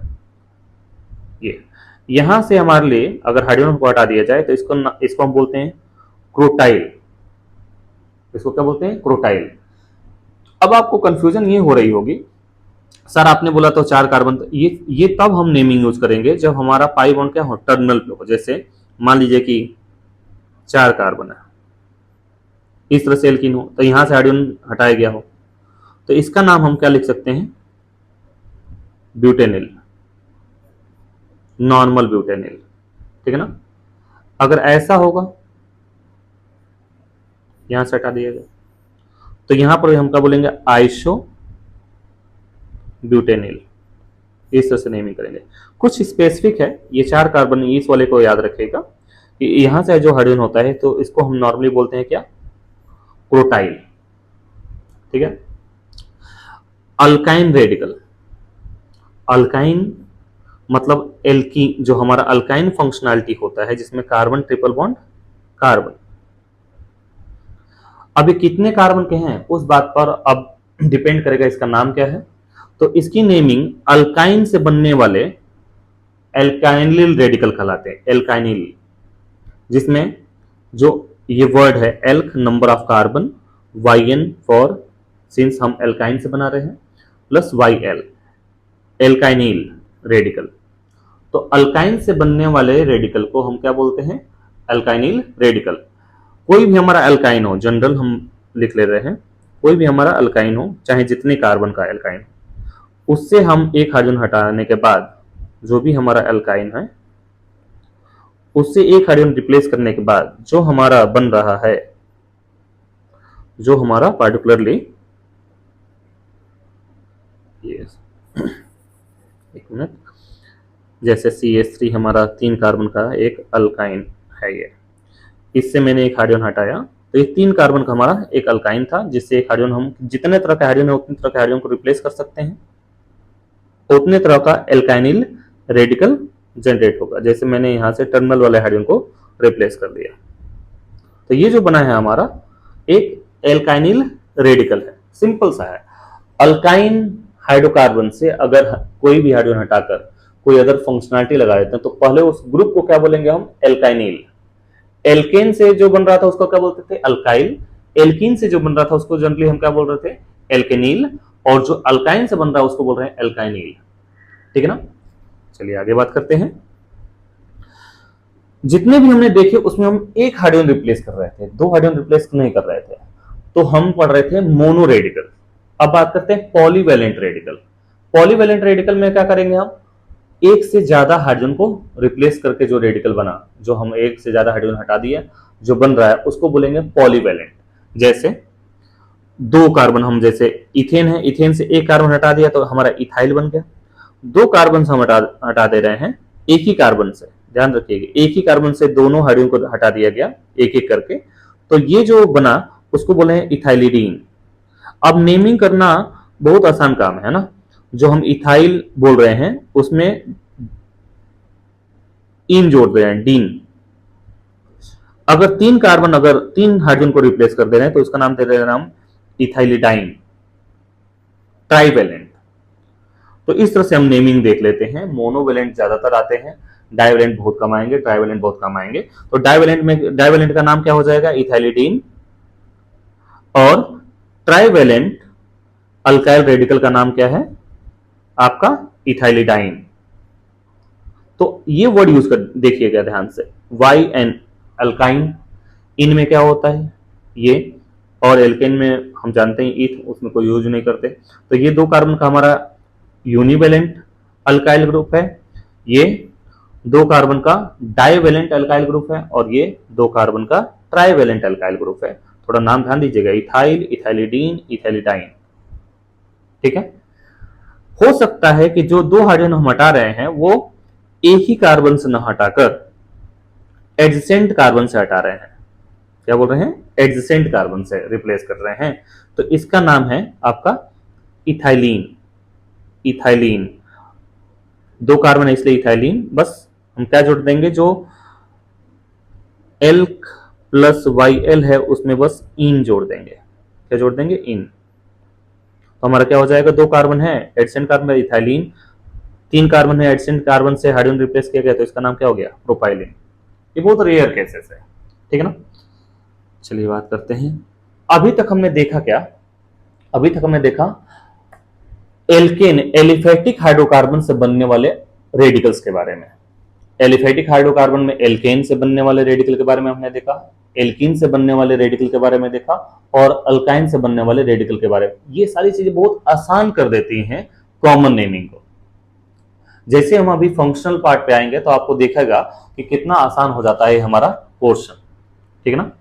ये यहां से हमारे लिए अगर हाइड्रोजन को हटा दिया जाए तो इसको हम बोलते हैं क्रोटाइल। इसको क्या बोलते हैं, क्रोटाइल। अब आपको कंफ्यूजन ये हो रही होगी, सर आपने बोला तो 4 कार्बन, ये तब हम नेमिंग यूज करेंगे जब हमारा पाई बॉन्ड क्या हो, टर्मिनल पे हो। जैसे मान लीजिए कि 4 कार्बन है, इस तरह से एल्कीन हो, तो यहां से हाइड्रोजन हटाया गया हो, तो इसका नाम हम क्या लिख सकते हैं, ब्यूटेनिल, नॉर्मल ब्यूटेनिल। ठीक है ना। अगर ऐसा होगा, यहां से हटा दिया गया, तो यहां पर हम क्या बोलेंगे, आइसो ब्यूटेनिल। इस तरह से नेमिंग करेंगे। कुछ स्पेसिफिक है, ये 4 कार्बन, इस वाले को याद रखिएगा कि यहां से जो हाइड्रोजन होता है तो इसको हम नॉर्मली बोलते हैं क्या, क्रोटाइल। ठीक है। अल्काइन रेडिकल, अल्काइन मतलब एल्कीन, जो हमारा अल्काइन फंक्शनैलिटी होता है जिसमें कार्बन ट्रिपल बॉन्ड कार्बन। अब ये कितने कार्बन के हैं उस बात पर अब डिपेंड करेगा इसका नाम क्या है। तो इसकी नेमिंग अल्काइन से बनने वाले एल्काइनिल रेडिकल कहलाते हैं, एल्काइनिल, जिसमें जो ये वर्ड है elk, number of carbon, YN for, since हम एल्काइन से बना रहे हैं, प्लस YL, एल्काइनिल रेडिकल। तो अल्काइन से बनने वाले रेडिकल को हम क्या बोलते हैं, अल्काइनिल रेडिकल। कोई भी हमारा अल्काइन हो, जनरल हम लिख ले रहे हैं, कोई भी हमारा अल्काइन हो, चाहे जितने कार्बन का अल्काइन, उससे हम एक हाइड्रोजन हटाने के बाद जो भी हमारा अल्काइन है उससे एक हाइड्रोजन रिप्लेस करने के बाद जो हमारा बन रहा है, जो हमारा पार्टिकुलरली, एक मिनट, जैसे CH3 हमारा 3 कार्बन का एक अल्काइन है, ये इससे मैंने एक हाइड्रोजन हटाया, तो ये 3 कार्बन का हमारा एक अल्काइन था, जिससे एक हाइड्रोजन, हम जितने तरह का हाइड्रोजन है उतने तरह के हाइड्रोजन को रिप्लेस कर सकते हैं, उतने तरह का एल्काइनिल रेडिकल जनरेट होगा। जैसे मैंने यहां से टर्मिनल वाले हाइड्रोजन को रिप्लेस कर दिया, तो ये जो बना है हमारा एक एल्काइनिल रेडिकल है, सिंपल सा है। अल्काइन हाइड्रोकार्बन से अगर कोई भी हाइड्रोजन हटाकर कोई अदर फंक्शनैलिटी लगा देते हैं तो पहले उस ग्रुप को क्या बोलेंगे हम, एल्काइनिल। एल्केन से जो बन रहा था उसको क्या बोलते थे, अल्काइल। एल्कीन से जो बन रहा था उसको जनरली हम क्या बोल रहे थे, एल्केनिल। और जो अल्काइन से बन रहा है उसको बोल रहे हैं एल्काइनिल। ठीक है ना। चलिए आगे बात करते हैं। जितने भी हमने देखे उसमें हम एक हाइड्रोजन रिप्लेस कर रहे थे, 2 हाइड्रोजन रिप्लेस नहीं कर रहे थे, तो हम पढ़ रहे थे मोनो रेडिकल। अब बात करते हैं पॉलीवैलेंट रेडिकल। पॉलीवैलेंट रेडिकल में क्या करेंगे, हम एक से ज्यादा हाइड्रोजन को रिप्लेस करके जो रेडिकल बना, जो हम एक से ज्यादा हाइड्रोजन हटा दिया, जो बन रहा है उसको बोलेंगे पॉलीवैलेंट। जैसे 2 कार्बन, हम जैसे इथेन है, इथेन से एक कार्बन हटा दिया तो हमारा इथाइल बन गया। 2 कार्बन हम हटा दे रहे हैं एक ही कार्बन से, ध्यान रखिएगा, एक ही कार्बन से दोनों हाइड्रोजन को हटा दिया गया एक एक करके, तो ये जो बना उसको बोले हैं इथाइलिडीन। अब नेमिंग करना बहुत आसान काम है ना। जो हम इथाइल बोल रहे हैं उसमें इन जोड़ दे रहे हैं, डीन। अगर 3 कार्बन, अगर 3 हाइड्रोजन को रिप्लेस कर दे रहे हैं तो उसका नाम दे रहे हैं नाम इथाइलिडाइन, ट्राइवेलेंट। तो इस तरह से हम नेमिंग देख लेते हैं। मोनोवेलेंट ज्यादातर आते हैं, डाइवेलेंट बहुत कम आएंगे, ट्राइवेलेंट बहुत कम आएंगे। तो डाइवेलेंट का नाम क्या हो जाएगा, इथाइलिडीन। और ट्राइवेलेंट अल्काइल रेडिकल का नाम क्या है आपका, इथाइलिडाइन। तो ये वर्ड यूज कर देखिएगा ध्यान से, YN अल्काइन, इनमें क्या होता है ये और एल्केन में हम जानते हैं ईथ, उसमें कोई यूज नहीं करते। तो ये 2 कार्बन का हमारा यूनिवेलेंट अल्काइल ग्रुप है, ये 2 कार्बन का डाइवेलेंट अल्काइल ग्रुप है, और ये 2 कार्बन का ट्राइवेलेंट अल्काइल ग्रुप है। थोड़ा नाम ध्यान दीजिएगा, इथाइल, इथाइलिडीन, इथाइलिडाइन। ठीक है। हो सकता है कि जो 2 हाइड्रोजन हम हटा रहे हैं वो एक ही कार्बन से न हटाकर एडजेसेंट कार्बन से हटा रहे हैं। क्या बोल रहे हैं? एडजेसेंट कार्बन से रिप्लेस कर रहे हैं। तो इसका नाम है आपका इथाइलिन। इथाइलिन 2 कार्बन है इसलिए इथाइलिन। बस हम क्या जोड़ देंगे, जो एल्क प्लस वाई एल है उसमें बस इन जोड़ देंगे। क्या जोड़ देंगे? इन। तो हमारा क्या हो जाएगा, 2 कार्बन है एडजेसेंट कार्बन में इथाइलिन, 3 कार्बन है एडजेसेंट कार्बन से हाइड्रोजन रिप्लेस किया गया, तो इसका नाम क्या हो गया? प्रोपाइलिन। ये बहुत रेयर केसेस है। ठीक है ना। चलिए बात करते हैं, अभी तक हमने देखा क्या? अभी तक हमने देखा एल्केन, एलिफेटिक हाइड्रोकार्बन से बनने वाले रेडिकल्स के बारे में। एलिफेटिक हाइड्रोकार्बन में एल्केन से बनने वाले रेडिकल के बारे में हमने देखा, एल्कीन से बनने वाले रेडिकल के बारे में देखा, और अल्काइन से बनने वाले रेडिकल के बारे में। ये सारी चीजें बहुत आसान कर देती हैं कॉमन नेमिंग को। जैसे हम अभी फंक्शनल पार्ट पे आएंगे तो आपको देखेगा कि कितना आसान हो जाता है हमारा पोर्शन। ठीक है ना।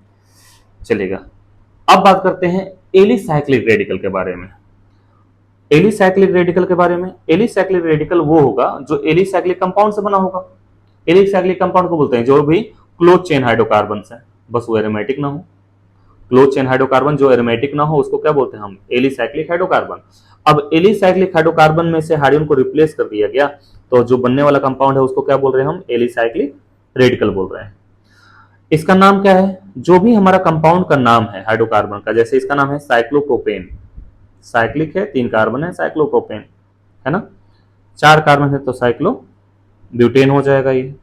चलेगा, अब बात करते हैं एलिसाइक्लिक रेडिकल के बारे में। एलिसाइक्लिक रेडिकल के बारे में, एलिसाइक्लिक रेडिकल वो होगा जो एलिसाइक्लिक कंपाउंड से बना होगा। एलिसाइक्लिक कंपाउंड को बोलते हैं जो भी क्लोज चेन हाइड्रोकार्बन है, बस वो एरोमेटिक ना हो। क्लोज चेन हाइड्रोकार्बन जो एरोमेटिक ना हो उसको क्या बोलते हैं हम? Alicyclic hydrocarbon. अब एलिसाइक्लिक हाइड्रोकार्बन में से हाइड्रोजन को रिप्लेस कर दिया गया, तो जो बनने वाला कंपाउंड है उसको क्या बोल रहे हैं हम? एलिसाइक्लिक रेडिकल बोल रहे हैं। इसका नाम क्या है? जो भी हमारा कंपाउंड का नाम है हाइड्रोकार्बन का, जैसे इसका नाम है साइक्लोप्रोपेन, साइक्लिक है, 3 कार्बन है, साइक्लोप्रोपेन है ना। 4 कार्बन है तो साइक्लो ब्यूटेन हो जाएगा। ये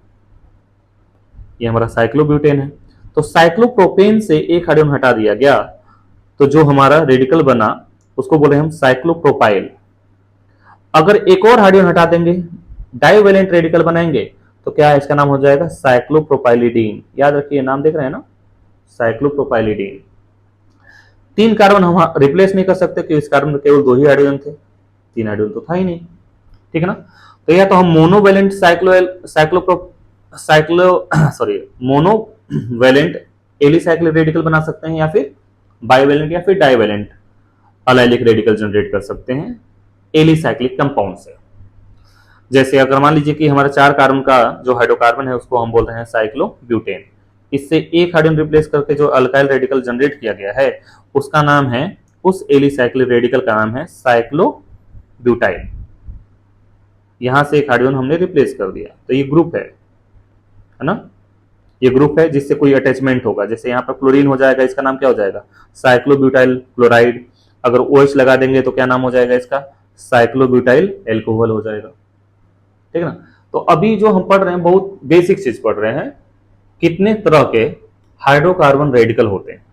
हमारा साइक्लोब्यूटेन है। तो साइक्लोप्रोपेन से एक हाइड्रोजन हटा दिया गया, तो जो हमारा रेडिकल बना उसको बोले हम साइक्लोप्रोपाइल। अगर एक और हाइड्रोजन हटा देंगे, डाइवेलेंट रेडिकल बनाएंगे, तो क्या है? इसका नाम हो जाएगा साइक्लोप्रोपाइलिडीन। याद रखिए, नाम देख रहे हैं ना, साइक्लोप्रोपाइलिडीन। 3 कार्बन हम रिप्लेस नहीं कर सकते क्योंकि इस कार्बन में केवल 2 ही हाइड्रोजन थे, 3 हाइड्रोजन तो था ही नहीं। ठीक है ना। तो या तो हम मोनोवेलेंट मोनोवेलेंट एलिसाइक्लिक रेडिकल बना सकते हैं, या फिर बाइवेलेंट या फिर डाइवेलेंट अलाइलिक रेडिकल जनरेट कर सकते हैं एलिसाइक्लिक कंपाउंड से। जैसे अगर मान लीजिए कि हमारा 4 कार्बन का जो हाइड्रोकार्बन है उसको हम बोल रहे हैं साइक्लोब्यूटेन, इससे एक हाइड्रोजन रिप्लेस करके जो अल्काइल रेडिकल जनरेट किया गया है उसका नाम है, उस एलिसाइक्लिक रेडिकल का नाम है साइक्लोब्यूटाइल। यहां से एक हाइड्रोजन हमने रिप्लेस कर दिया, तो ये ग्रुप है ना। ये ग्रुप है जिससे कोई अटैचमेंट होगा। जैसे यहाँ पर क्लोरीन हो जाएगा, इसका नाम क्या हो जाएगा? साइक्लोब्यूटाइल क्लोराइड। अगर OH लगा देंगे तो क्या नाम हो जाएगा इसका? साइक्लोब्यूटाइल एल्कोहल हो जाएगा। ठीक है ना। तो अभी जो हम पढ़ रहे हैं बहुत बेसिक चीज पढ़ रहे हैं, कितने तरह के हाइड्रोकार्बन रेडिकल होते हैं।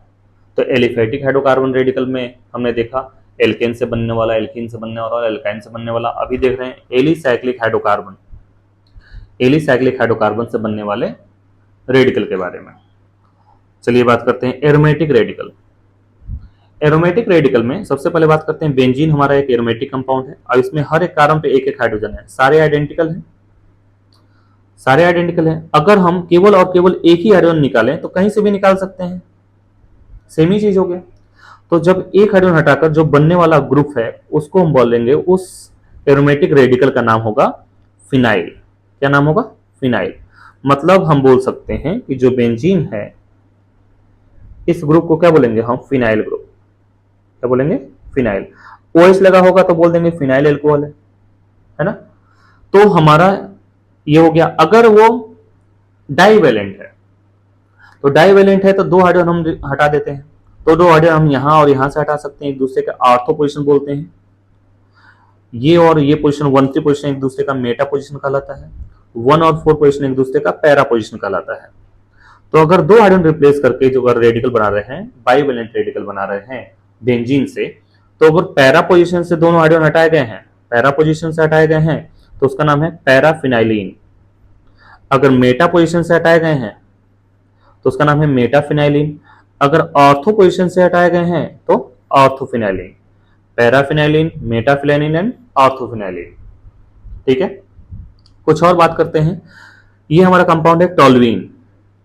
तो एलिफेटिक हाइड्रोकार्बन रेडिकल में हमने देखा एल्केन से बनने वाला, एल्कीन से बनने वाला, एल्काइन से बनने वाला। अभी देख रहे हैं एलिसाइक्लिक हाइड्रोकार्बन, एलिसाइक्लिक हाइड्रोकार्बन से बनने वाले रेडिकल के बारे में। चलिए बात करते हैं एरोमेटिक रेडिकल। एरोमेटिक रेडिकल में सबसे पहले बात करते हैं बेंजीन हमारा एक एरोमेटिक कंपाउंड है, और इसमें हर एक कार्बन पे एक एक हाइड्रोजन है। सारे आइडेंटिकल हैं, सारे आइडेंटिकल हैं। अगर हम केवल और केवल एक ही हाइड्रोजन निकालें तो कहीं से भी निकाल सकते हैं, सेम ही चीज हो गया। तो जब एक हाइड्रोजन हटाकर जो बनने वाला ग्रुप है उसको हम बोलेंगे, उस एरोमेटिक रेडिकल का नाम होगा फिनाइल। क्या नाम होगा? फिनाइल। मतलब हम बोल सकते हैं कि जो बेंजीन है इस ग्रुप को क्या बोलेंगे हम? Phenyl group. क्या बोलेंगे? फिनाइल। OH लगा होगा तो बोल देंगे फिनाइल एल्कोहल है ना। तो हमारा ये हो गया। अगर वो डाइवेलेंट है, तो डाइवेलेंट है तो 2 हाइड्रोजन हम हटा देते हैं, तो 2 हाइड्रोजन हम यहां और यहां से हटा सकते हैं। एक दूसरे का ऑर्थो पोजीशन बोलते हैं। ये और ये पोजीशन 1, 3 पोजीशन एक दूसरे का मेटा पोजीशन कहलाता है। 1 और 4 पोजीशन एक दूसरे का पैरा पोजीशन कहलाता है। तो अगर 2 हाइड्रोजन रिप्लेस करके जो अगर रेडिकल बना रहे हैं, बाइवेलेंट रेडिकल बना रहे हैं बेंजीन से, तो अगर पैरा पोजीशन से दोनों हाइड्रोजन हटाए गए हैं, पैरा पोजीशन से हटाए गए हैं, तो उसका नाम है पैराफिनाइलिन। अगर मेटा पोजीशन से हटाए गए हैं तो उसका नाम है मेटाफिनाइलिन। अगर ऑर्थो पोजीशन से हटाए गए हैं तो ऑर्थोफिनाइलिन, पैराफिनाइलिन, मेटाफिनाइलिन एंड ऑर्थोफिनाइलिन। ठीक है, कुछ और बात करते हैं। ये हमारा कंपाउंड है टोल्यूइन।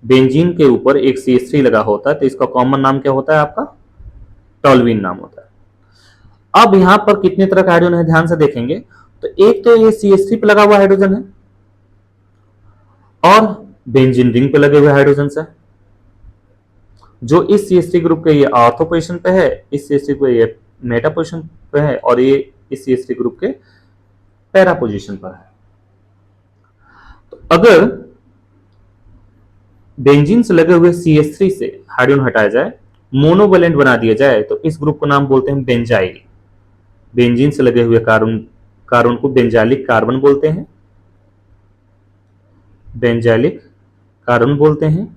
बेंजीन के ऊपर एक CH3 लगा होता है तो इसका कॉमन नाम क्या होता है आपका? टोल्यूइन नाम होता है। अब यहां पर कितने तरह का हाइड्रोजन है ध्यान से देखेंगे तो एक तो ये CH3 पे लगा हुआ हाइड्रोजन है और बेंजीन रिंग पे लगे हुए हाइड्रोजन है। जो इस CH3 ग्रुप के ये ऑर्थो पोजीशन पे है, इस CH3 पे ये मेटा पोजीशन पे है और ये इस CH3 ग्रुप के पैरा पोजीशन पर है। तो अगर बेंजीन से लगे हुए CH3 से हाइड्रोजन हटाया जाए, मोनोवेलेंट बना दिया जाए तो इस ग्रुप को नाम बोलते हैं बेंजाइल। बेंजीन से लगे हुए कार्बन कार्बन को बेंजाइलिक कार्बन बोलते हैं, बेंजाइलिक कार्बन बोलते हैं।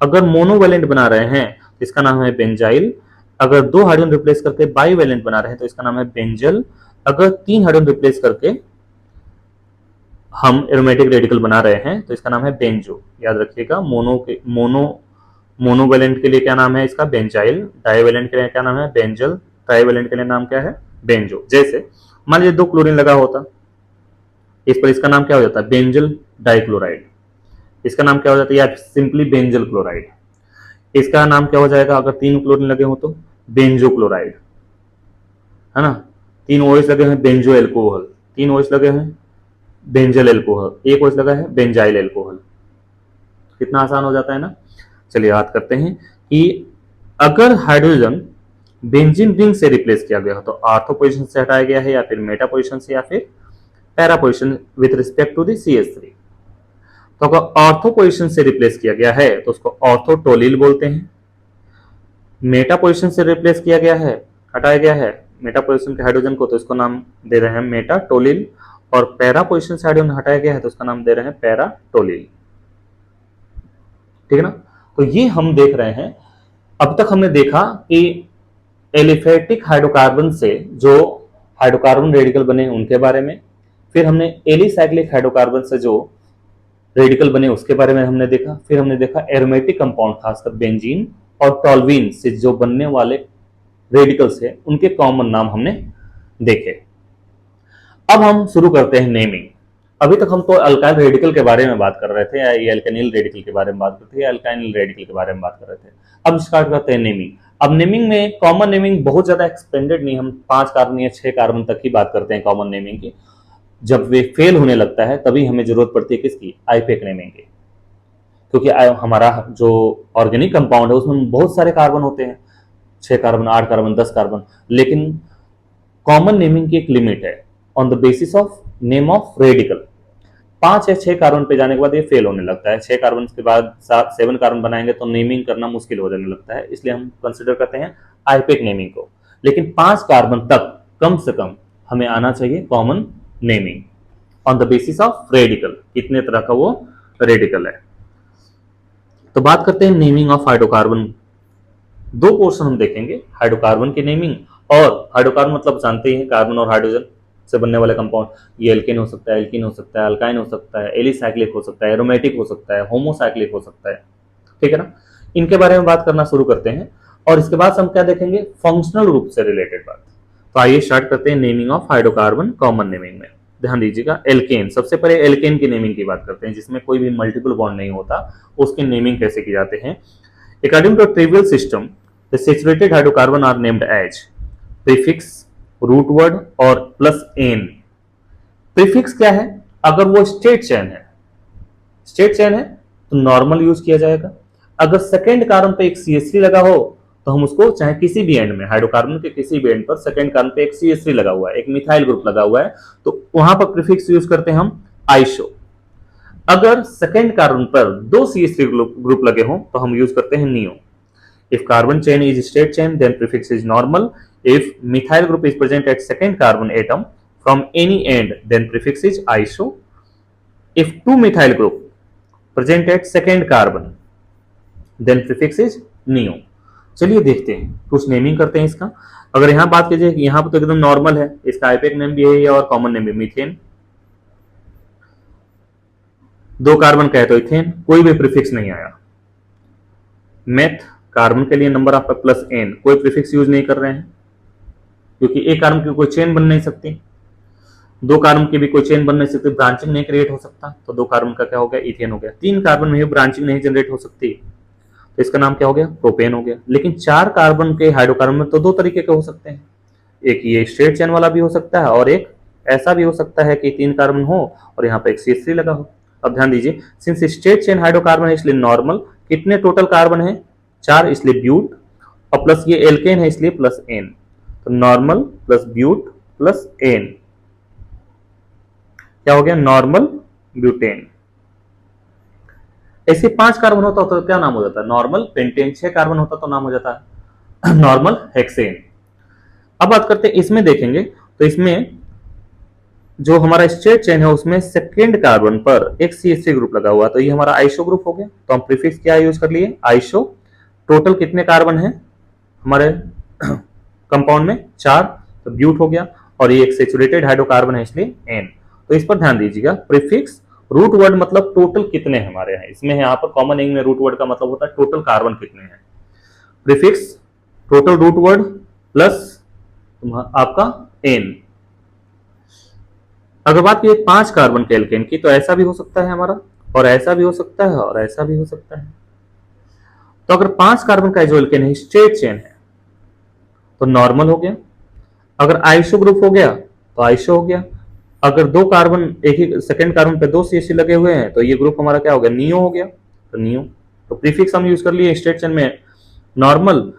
अगर मोनोवेलेंट बना रहे हैं तो इसका नाम है बेंजाइल। अगर 2 हाइड्रोजन रिप्लेस करके बाईवेलेंट बना रहे हैं तो इसका नाम है बेंजल। अगर 3 हाइड्रोजन रिप्लेस करके हम एरोमेटिक रेडिकल बना रहे हैं तो इसका नाम है बेंजो। याद रखिएगा, मोनोवेलेंट के लिए क्या नाम है इसका? बेंजाइल। डाईवेलेंट के लिए क्या नाम है? बेंजल। ट्राईवेलेंट के लिए नाम क्या है? बेंजो। जैसे मान लीजिए 2 क्लोरीन लगा होता, इस पर इसका नाम क्या हो जाता है? Benzyl dichloride. इसका नाम क्या हो जाता है? या सिंपली बेंजल क्लोराइड। इसका नाम क्या हो जाएगा अगर 3 क्लोरीन लगे हो तो? बेंजो क्लोराइड, है ना। 3 OH लगे हैं, बेंजो एल्कोहल। 3 OH लगे हैं, बेंजल एल्कोहल। 1 OH लगा है, बेंजाइल एल्कोहल। कितना आसान हो जाता है ना। चलिए बात करते हैं कि अगर हाइड्रोजन बेंजीन रिंग से रिप्लेस किया गया हो तो ऑर्थो पोजीशन से हटाया गया है या फिर मेटा पोजीशन से या फिर para position with respect to the CH3। तो अगर ऑर्थो पोजीशन से रिप्लेस किया गया है तो उसको ऑर्थोटोलिल बोलते हैं। मेटा पोजीशन से रिप्लेस किया गया है, हटाया गया है मेटा पोजीशन के हाइड्रोजन को तो इसको नाम दे रहे हैं मेटाटोलिल। और पैरा पोजीशन से हाइड्रोजन हटाया गया है तो उसका नाम दे रहे हैं पैराटोलिल। ठीक है ना। तो ये हम देख रहे हैं, अब तक हमने देखा कि एलिफेटिक हाइड्रोकार्बन से जो हाइड्रोकार्बन रेडिकल बने उनके बारे में, फिर हमने एलिसाइक्लिक हाइड्रोकार्बन से जो रेडिकल बने उसके बारे में हमने देखा, फिर हमने देखा एरोमेटिक कंपाउंड खासकर बेंजीन और टोल्यूइन से जो बनने वाले रेडिकल्स है उनके कॉमन नाम हमने देखे। अब हम शुरू करते हैं नेमिंग। अभी तक हम तो अल्काइल रेडिकल के बारे में बात कर रहे थे, या एल्केनिल रेडिकल के बारे में बात करते थे, या अल्काइल रेडिकल के बारे में बात कर रहे थे। अब स्टार्ट करते हैं नेमिंग। अब नेमिंग में कॉमन नेमिंग बहुत ज्यादा एक्सपेंडेड नहीं, हम 5 कार्बन या 6 कार्बन तक ही बात करते हैं कॉमन नेमिंग की। जब वे फेल होने लगता है तभी हमें जरूरत पड़ती है किसकी? आईपेक नेमिंग की। क्योंकि हमारा जो ऑर्गेनिक कंपाउंड है उसमें बहुत सारे कार्बन होते हैं, 6 कार्बन, 8 कार्बन, 10 कार्बन, लेकिन कॉमन नेमिंग की एक लिमिट है on the basis of name of radical. 5 या 6 कार्बन पे जाने के बाद ये फेल होने लगता है। 6 कार्बन के बाद 7 कार्बन बनाएंगे तो नेमिंग करना मुश्किल हो जाने लगता है, इसलिए हम कंसिडर करते हैं आईपेक नेमिंग को। लेकिन 5 कार्बन तक कम से कम हमें आना चाहिए common naming on the basis of radical, कितने तरह का वो रेडिकल है। तो बात करते हैं नेमिंग ऑफ हाइड्रोकार्बन। 2 पोर्शन हम देखेंगे, हाइड्रोकार्बन की नेमिंग, और हाइड्रोकार्बन मतलब जानते ही हैं कार्बन और हाइड्रोजन से बनने वाले कंपाउंड। ये एल्केन हो सकता है, एल्कीन हो सकता है, अल्काइन हो सकता है, एलिसाइक्लिक हो सकता है, एरोमेटिक हो सकता है, होमोसाइक्लिक हो सकता है। ठीक है ना। इनके बारे में बात करना शुरू करते हैं और इसके बाद हम क्या देखेंगे? फंक्शनल रूप से रिलेटेड बात। तो आइए स्टार्ट करते हैं naming of hydrocarbon common naming में। ध्यान दीजिएगा, एल्केन, सबसे पहले एल्केन की नेमिंग की बात करते हैं, जिसमें कोई भी मल्टीपल बॉन्ड नहीं होता, उसकी नेमिंग कैसे की जाते हैं। According to trivial system, the saturated hydrocarbon are named as prefix, root word और प्लस एन। प्रीफिक्स क्या है? अगर वो स्टेट चेन है, स्टेट चेन है तो नॉर्मल यूज किया जाएगा। अगर सेकेंड कार्बन पे एक CH3 लगा हो तो हम उसको चाहे किसी भी एंड में, हाइड्रोकार्बन के किसी भी एंड पर सेकेंड कार्बन पे एक CH3 लगा हुआ है, एक मिथाइल ग्रुप लगा हुआ है, तो वहां पर प्रीफिक्स यूज करते हैं हम आइसो। अगर सेकेंड कार्बन पर 2 CH3 ग्रुप लगे हों तो हम यूज करते हैं neo. If carbon chain is straight chain, then prefix is normal. If methyl group is present at second carbon atom from any end, then prefix is iso. If 2 methyl group present at second carbon, then prefix is neo. चलिए देखते हैं, कुछ naming करते हैं इसका। अगर यहां बात कीजिए, यहां पर तो एकदम नॉर्मल है, इसका आईपेक नेम भी है और कॉमन नेम भी, मीथेन। 2 कार्बन का है तो इथेन, कोई भी प्रीफिक्स नहीं आया। मेथ कार्बन के लिए नंबर आपका प्लस एन, कोई प्रीफिक्स यूज नहीं कर रहे हैं क्योंकि एक कार्बन की कोई चेन बन नहीं सकती, दो कार्बन की भी कोई चेन बन नहीं सकती, ब्रांचिंग नहीं क्रिएट हो सकता, तो दो कार्बन का क्या हो गया, इथेन हो गया। तीन कार्बन में ब्रांचिंग नहीं जनरेट हो सकती, तो इसका नाम क्या हो गया, प्रोपेन हो गया। लेकिन चार कार्बन के हाइड्रोकार्बन में तो दो तरीके के हो सकते हैं, एक ये स्ट्रेट चेन वाला भी हो सकता है और एक ऐसा भी हो सकता है कि तीन कार्बन हो और यहाँ पे एक CH3 लगा हो। अब ध्यान दीजिए, सिंस स्ट्रेट चेन हाइड्रोकार्बन है इसलिए नॉर्मल, कितने टोटल कार्बन है, चार, इसलिए ब्यूट, और प्लस ये एल्केन है इसलिए प्लस एन, तो normal plus but plus N क्या हो गया, नॉर्मल ब्यूटेन। ऐसे पांच कार्बन होता तो क्या नाम हो जाता है, नॉर्मल पेंटेन। छह कार्बन होता तो नाम हो जाता है नॉर्मल हेक्सेन। अब बात करते हैं इसमें, देखेंगे तो इसमें जो हमारा स्ट्रेट चेन है उसमें सेकेंड कार्बन पर एक CH3 ग्रुप लगा हुआ, तो ये हमारा आइसो ग्रुप हो गया। तो हम प्रीफिक्स क्या यूज कर लिए, आइसो। टोटल कितने कार्बन है हमारे कंपाउंड में, चार, तो ब्यूट हो गया, और ये एक सेचुरेटेड हाइड्रोकार्बन है इसलिए एन। तो इस पर ध्यान दीजिएगा, प्रीफिक्स रूट वर्ड मतलब टोटल कितने हमारे हैं, इसमें यहाँ पर कॉमन इंग में रूट वर्ड का मतलब होता है टोटल कार्बन कितने हैं। Prefix total root word plus आपका एन। अगर बात की पांच कार्बन के एल्केन की, तो ऐसा भी हो सकता है हमारा, और ऐसा भी हो सकता है, और ऐसा भी हो सकता है। तो अगर पांच कार्बन का जो एल्केन है स्ट्रेट चेन है तो नॉर्मल हो गया, अगर आइसो ग्रुप हो गया तो आइसो हो गया, अगर दो कार्बन एक ही सेकेंड कार्बन पे दो CH लगे हुए हैं तो ये ग्रुप हमारा क्या हो गया, नियो हो गया, तो नियो। तो प्रीफिक्स हम यूज कर लिए स्ट्रेट चेन में नॉर्मल,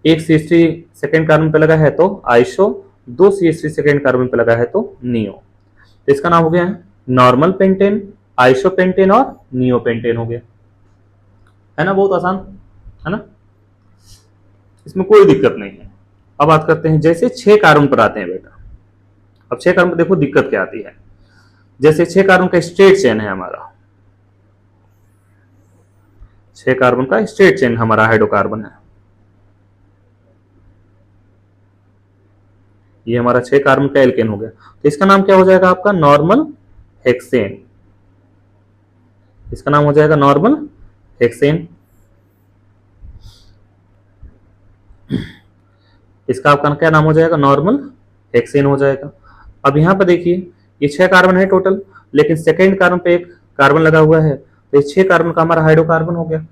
एक CH3 सेकेंड कार्बन पे लगा है तो आइसो, दो CH3 सेकेंड कार्बन पे लगा है तो नियो। तो इसका नाम हो गया नॉर्मल पेंटेन, आइसो पेंटेन और नियो पेंटेन हो गया, है ना, बहुत आसान है ना, इसमें कोई दिक्कत नहीं है। अब बात करते हैं जैसे छह कार्बन पर आते हैं बेटा। अब छह कार्बन पर देखो दिक्कत क्या आती है, जैसे छह कार्बन का स्ट्रेट चेन है हमारा, छह कार्बन का स्ट्रेट चेन हमारा हाइड्रोकार्बन है, ये हमारा छह कार्बन का एल्केन हो गया, तो इसका नाम क्या हो जाएगा आपका, नॉर्मल हेक्सेन। इसका नाम हो जाएगा नॉर्मल हेक्सेन। इसका आपका क्या नाम हो जाएगा, नॉर्मल हेक्सेन हो जाएगा। अब यहां पर देखिए ये छह कार्बन है टोटल, लेकिन सेकेंड कार्बन पे एक कार्बन लगा हुआ है, तो ये छह कार्बन का हमारा हाइड्रोकार्बन हो गया।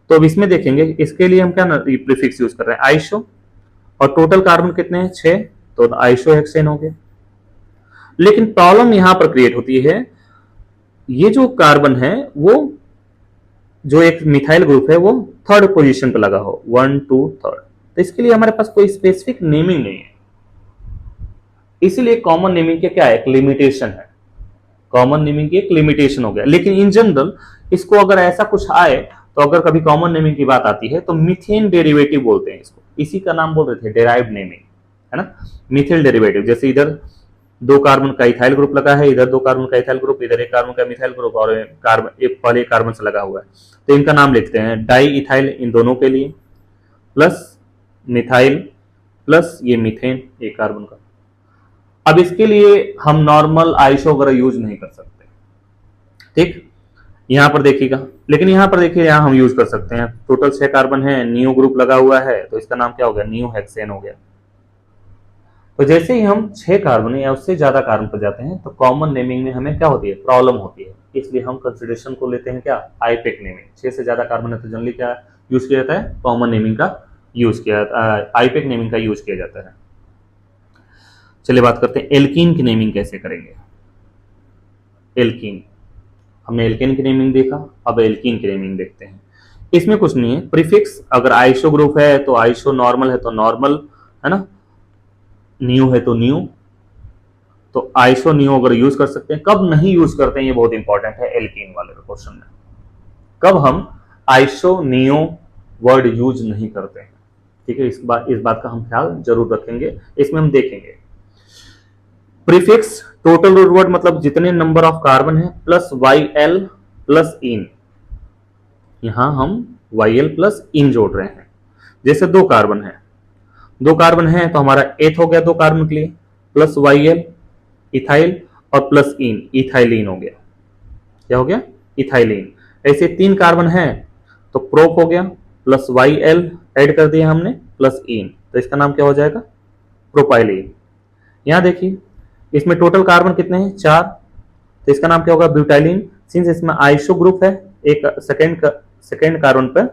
तो अब इसमें देखेंगे, इसके लिए हम क्या प्रीफिक्स यूज कर रहे हैं, आइसो, और टोटल कार्बन कितने हैं, छह, तो आइसो हेक्सेन हो गया। लेकिन प्रॉब्लम यहां पर क्रिएट होती है, ये जो कार्बन है वो जो एक मिथाइल ग्रुप है वो थर्ड पोजीशन पर लगा हो, 1 2 3, तो इसके लिए हमारे पास कोई स्पेसिफिक नेमिंग नहीं है, इसीलिए कॉमन नेमिंग के क्या है, एक लिमिटेशन है, कॉमन नेमिंग की एक लिमिटेशन हो गया। लेकिन इन जनरल इसको अगर ऐसा कुछ आए, तो अगर कभी कॉमन नेमिंग की बात आती है तो मीथेन डेरिवेटिव बोलते हैं इसको, इसी का नाम बोल रहे थे डेराइव्ड नेमिंग, है ना, मिथिल डेरिवेटिव। जैसे इधर दो कार्बन का इथाइल ग्रुप लगा है, इधर दो कार्बन का इथाइल ग्रुप, इधर एक कार्बन का मिथाइल ग्रुप, और कार्बन एक पहले कार्बन से लगा हुआ है, तो इनका नाम लिखते हैं डाई इथाइल इन दोनों के लिए, प्लस मिथाइल प्लस ये मीथेन एक कार्बन का। अब इसके लिए हम नॉर्मल आइसो वगैरह यूज नहीं कर सकते, ठीक, यहां पर देखिएगा, लेकिन यहां पर देखिए यहां हम यूज कर सकते हैं। टोटल छह कार्बन है, नियो ग्रुप लगा हुआ है, तो इसका नाम क्या हो गया, नियो हेक्सेन हो गया। तो जैसे ही हम छह कार्बन या उससे ज्यादा कार्बन पर जाते हैं तो कॉमन नेमिंग में हमें क्या होती है, प्रॉब्लम होती है, इसलिए हम कंसिडरेशन को लेते हैं क्या, आईपेक नेमिंग। छह से ज्यादा कार्बन है तो जनरली क्या यूज किया जाता है, कॉमन नेमिंग का यूज किया जाता है, आईपेक नेमिंग का यूज किया जाता है। चलिए बात करते हैं एल्कीन की नेमिंग कैसे करेंगे। एल्कीन, हमने एल्केन की नेमिंग देखा, अब एल्कीन की नेमिंग देखते हैं। इसमें कुछ नहीं है, प्रीफिक्स अगर आइसो ग्रुप है तो आइसो, नॉर्मल है तो नॉर्मल, है ना, नियो है तो नियो, तो आइसो नियो अगर यूज कर सकते हैं। कब नहीं यूज करते हैं ये बहुत इंपॉर्टेंट है एल्कीन वाले क्वेश्चन में, कब हम आइसो नियो वर्ड यूज नहीं करते हैं, ठीक है, इस बात का हम ख्याल जरूर रखेंगे, इसमें हम देखेंगे। प्रीफिक्स टोटल रूट वर्ड मतलब जितने नंबर ऑफ कार्बन है प्लस YL प्लस इन, यहां हम YL प्लस इन जोड़ रहे हैं। जैसे दो कार्बन है तो हमारा एथ हो गया दो कार्बन के लिए, प्लस YL इथाइल और प्लस इन, इथाइलिन हो गया, क्या हो गया, इथाइलिन। ऐसे तीन कार्बन है तो प्रोप हो गया, प्लस YL ऐड कर दिया हमने प्लस इन, तो इसका नाम क्या हो जाएगा, प्रोपाइलीन। यहाँ देखिए इसमें टोटल कार्बन कितने हैं, 4, तो इसका नाम क्या होगा, ब्यूटाइलिन। सिंस इसमें आइसो ग्रुप है, एक सेकेंड कार्बन पर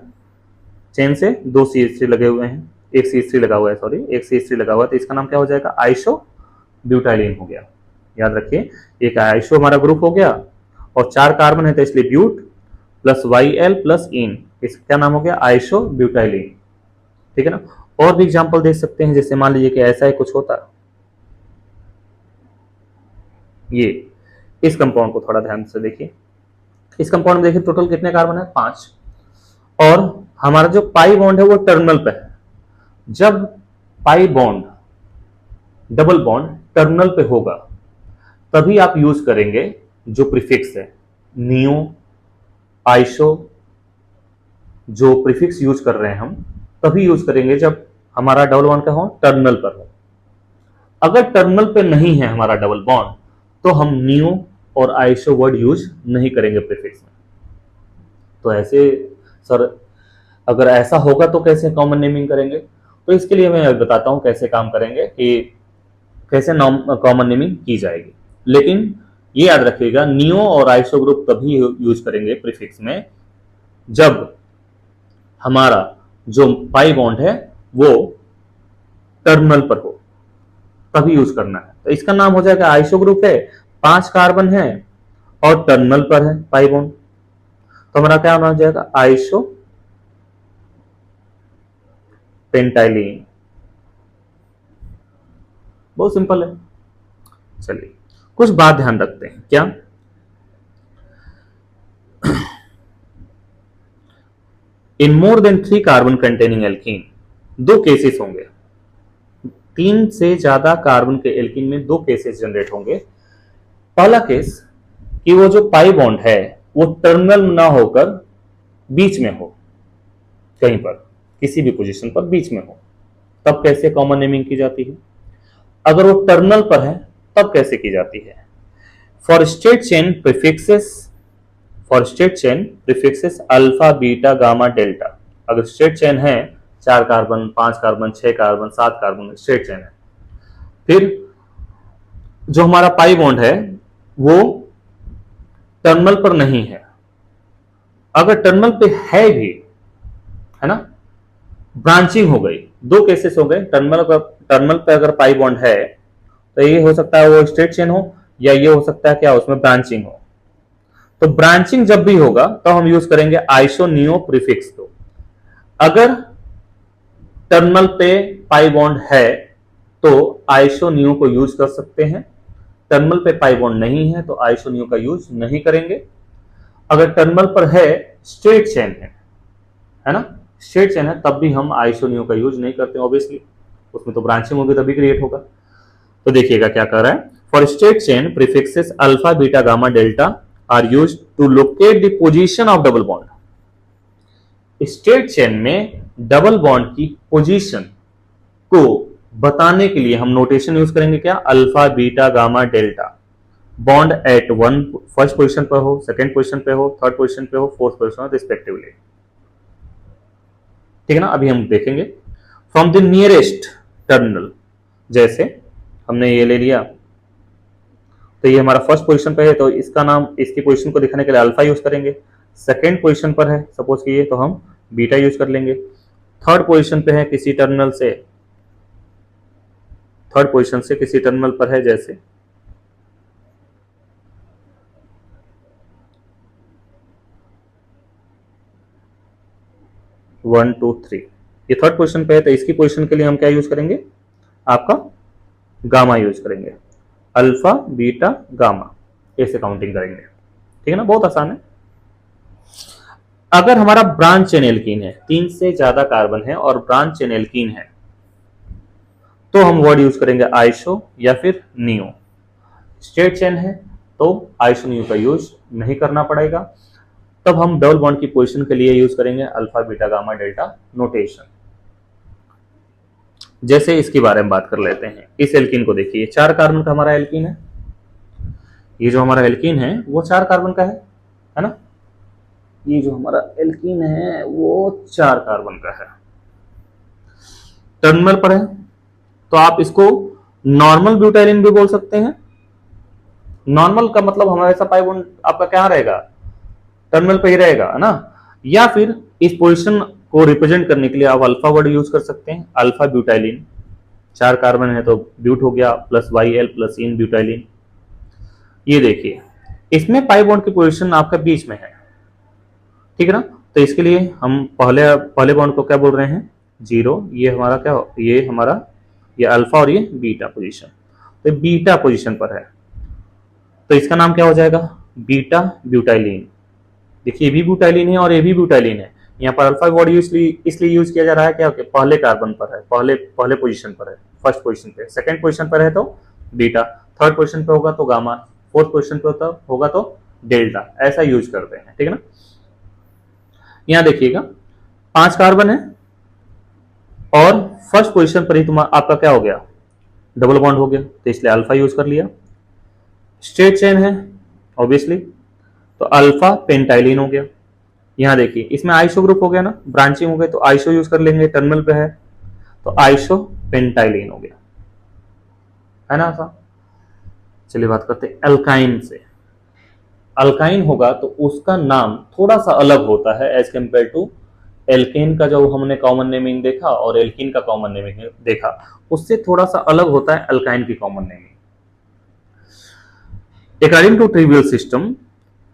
चेन से 2 CH3 लगे हुए हैं, एक CH3 लगा हुआ है, सॉरी एक CH3 लगा हुआ है, तो इसका नाम क्या हो जाएगा, आइसो ब्यूटाइलिन हो गया। याद रखिए एक आइसो हमारा ग्रुप हो गया और 4 कार्बन है तो इसलिए ब्यूट प्लस YL प्लस इन, इसका क्या नाम हो गया, आइसो ब्यूटाइलिन। ठीक है ना। और भी एग्जांपल दे सकते हैं, जैसे मान लीजिए कि ऐसा ही कुछ होता, ये इस कंपाउंड को थोड़ा ध्यान से देखिए, इस कंपाउंड में देखिए टोटल कितने कार्बन है, 5, और हमारा जो पाई बॉन्ड है वो टर्मिनल पे है। जब pi bond double bond terminal पे होगा तभी आप यूज करेंगे जो प्रीफिक्स है, नियो, आइसो, जो प्रीफिक्स यूज कर रहे हैं हम तभी यूज करेंगे जब हमारा डबल बॉन्ड क्या हो, टर्मिनल पर हो। अगर टर्मिनल पे नहीं है हमारा डबल बॉन्ड तो हम नियो और आइसो वर्ड यूज नहीं करेंगे प्रीफिक्स में। तो ऐसे सर अगर ऐसा होगा तो कैसे कॉमन नेमिंग करेंगे, तो इसके लिए मैं बताता हूं कैसे काम करेंगे कि कैसे कॉमन नेमिंग की जाएगी। लेकिन ये याद रखिएगा नियो और आइसो ग्रुप तभी यूज करेंगे प्रीफिक्स में जब हमारा जो पाई बॉन्ड है वो टर्मिनल पर हो, तभी यूज करना है। तो इसका नाम हो जाएगा आइसो ग्रुप है, 5 कार्बन है और टर्मिनल पर है पाई बॉन्ड, तो हमारा क्या नाम हो जाएगा, आइसो पेंटाइलिन। बहुत सिंपल है। चलिए कुछ बात ध्यान रखते हैं, क्या in more than 3 carbon containing alkene, 2 cases होंगे, 3 से ज्यादा कार्बन के एल्कीन में 2 केसेस जनरेट होंगे। पहला केस कि वो जो पाई बॉन्ड है वो टर्मिनल ना होकर बीच में हो, कहीं पर किसी भी पोजीशन पर बीच में हो, तब कैसे कॉमन नेमिंग की जाती है। अगर वो टर्मिनल पर है तब कैसे की जाती है, for state chain prefixes alpha beta gamma delta. अगर स्टेट चेन है 4 carbon 5 carbon 6 carbon 7 carbon state chain है, फिर जो हमारा पाई बॉन्ड है वो टर्मिनल पर नहीं है। अगर टर्मिनल पे है भी, है ना, ब्रांचिंग हो गई, 2 केसेस हो गए, टर्मिनल पे अगर पाई बॉन्ड है तो ये हो सकता है वो स्ट्रेट चेन हो, या ये हो सकता है क्या उसमें ब्रांचिंग हो। तो ब्रांचिंग जब भी होगा तो हम यूज करेंगे आइसो नियो प्रीफिक्स को। अगर टर्मिनल पे पाई बॉन्ड है तो आइसो नियो को यूज कर सकते हैं, टर्मिनल पे पाई बॉन्ड नहीं है तो आइसो नियो का यूज नहीं करेंगे। अगर टर्मिनल पर है, स्ट्रेट चेन है ना, स्ट्रेट चेन है, तब भी हम आइसो नियो का यूज नहीं करते ऑब्वियसली, उसमें तो ब्रांचिंग होगी तभी क्रिएट होगा। तो देखिएगा क्या कर रहा है, for straight chain prefixes alpha beta gamma delta are used to locate the position of double bond. Straight chain में डबल बॉन्ड की पोजीशन को बताने के लिए हम नोटेशन यूज करेंगे क्या, alpha beta gamma delta. Bond at first position पर हो, सेकेंड पोजीशन पे हो, थर्ड पोजीशन पे हो, फोर्थ पोजीशन हो रिस्पेक्टिवली। ठीक है ना। अभी हम देखेंगे फ्रॉम द नियरेस्ट टर्मिनल, जैसे हमने ये ले लिया तो ये हमारा फर्स्ट पोजीशन पे है तो इसका नाम, इसकी पोजीशन को दिखाने के लिए अल्फा यूज करेंगे। सेकेंड पोजीशन पर है सपोज कि ये, तो हम बीटा यूज कर लेंगे। थर्ड पोजीशन पे है किसी टर्मिनल से, थर्ड पोजीशन से किसी टर्मिनल पर है, जैसे 1 2 3, ये थर्ड पोजीशन पे है तो इसकी पोजीशन के लिए हम क्या यूज करेंगे, आपका गामा यूज करेंगे, अल्फा बीटा गामा, ऐसे काउंटिंग करेंगे। ठीक है ना, बहुत आसान है। अगर हमारा ब्रांच चेन एल्कीन है, 3 से ज्यादा कार्बन है और ब्रांच चेन एल्कीन है, तो हम वर्ड यूज करेंगे आइसो या फिर नियो। स्ट्रेट चेन है तो आइसो नियो का यूज नहीं करना पड़ेगा, तब हम डबल बॉन्ड की पोजीशन के लिए यूज करेंगे alpha beta gamma delta notation. जैसे इसके बारे में बात कर लेते हैं, इस एल्कीन को देखिए, 4 कार्बन का हमारा एल्कीन है, ये जो हमारा एल्कीन है वो 4 कार्बन का है ना, ये जो हमारा एल्कीन है वो 4 कार्बन का है। टर्मिनल पर है तो आप इसको नॉर्मल ब्यूटाइलिन भी बोल सकते हैं। नॉर्मल का मतलब हमेशा पाई बॉन्ड आपका क्या रहेगा, टर्मिनल पे ही रहेगा, है ना। या फिर इस पोजीशन को रिप्रेजेंट करने के लिए आप अल्फा वर्ड यूज कर सकते हैं, अल्फा ब्यूटाइलिन। 4 कार्बन है तो ब्यूट हो गया प्लस YL प्लस इन ब्यूटाइलिन। ये देखिए इसमें पाई बॉन्ड की पोजीशन आपका बीच में है, ठीक है ना। तो इसके लिए हम पहले बॉन्ड को क्या बोल रहे हैं, 0। ये हमारा क्या, ये हमारा ये अल्फा और ये बीटा पोजीशन, तो बीटा पोजीशन पर है तो इसका नाम क्या हो जाएगा, बीटा ब्यूटाइलिन। देखिए ये भी ब्यूटाइलिन है और ये भी ब्यूटाइलिन है। यहाँ पर अल्फा वर्ड इसलिए यूज किया जा रहा है क्या, पहले कार्बन पर है, पहले पोजीशन पर है, फर्स्ट पोजीशन पे। सेकंड पोजीशन पर है तो बीटा, थर्ड पोजीशन पे होगा तो गामा, फोर्थ पोजीशन पे होगा तो डेल्टा, ऐसा यूज करते हैं, ठीक है ना। यहाँ देखिएगा 5 कार्बन है और फर्स्ट पोजीशन पर ही आपका क्या हो गया, डबल बॉन्ड हो गया, तो इसलिए अल्फा यूज कर लिया। स्ट्रेट चेन है ऑब्वियसली तो अल्फा पेंटाइलिन हो गया। यहां देखिए इसमें आइसो ग्रुप हो गया ना, ब्रांचिंग हो गई तो आइसो यूज कर लेंगे, टर्मिनल पे है तो आइसो पेंटाइलिन हो गया, है ना ऐसा। चलिए बात करते हैं अल्काइन से। अल्काइन होगा तो उसका नाम थोड़ा सा अलग होता है एज कम्पेयर टू एल्केन का जो हमने कॉमन नेमिंग देखा और एल्कीन का कॉमन नेमिंग देखा, उससे थोड़ा सा अलग होता है अल्काइन की common naming. According to trivial system,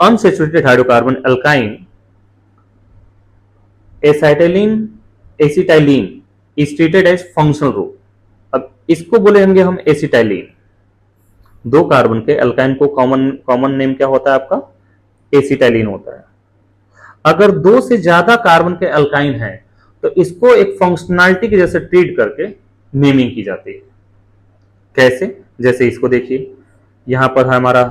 unsaturated hydrocarbon alkyne acetylene is treated as functional group। अब इसको बोलेंगे हम एसिटाइलिन। 2 कार्बन के अल्काइन को कॉमन नेम क्या होता है आपका, एसिटाइलिन होता है। अगर 2 से ज्यादा कार्बन के अल्काइन है तो इसको एक फंक्शनैलिटी के जैसे ट्रीट करके नेमिंग की जाती है। कैसे, जैसे इसको देखिए यहां पर हमारा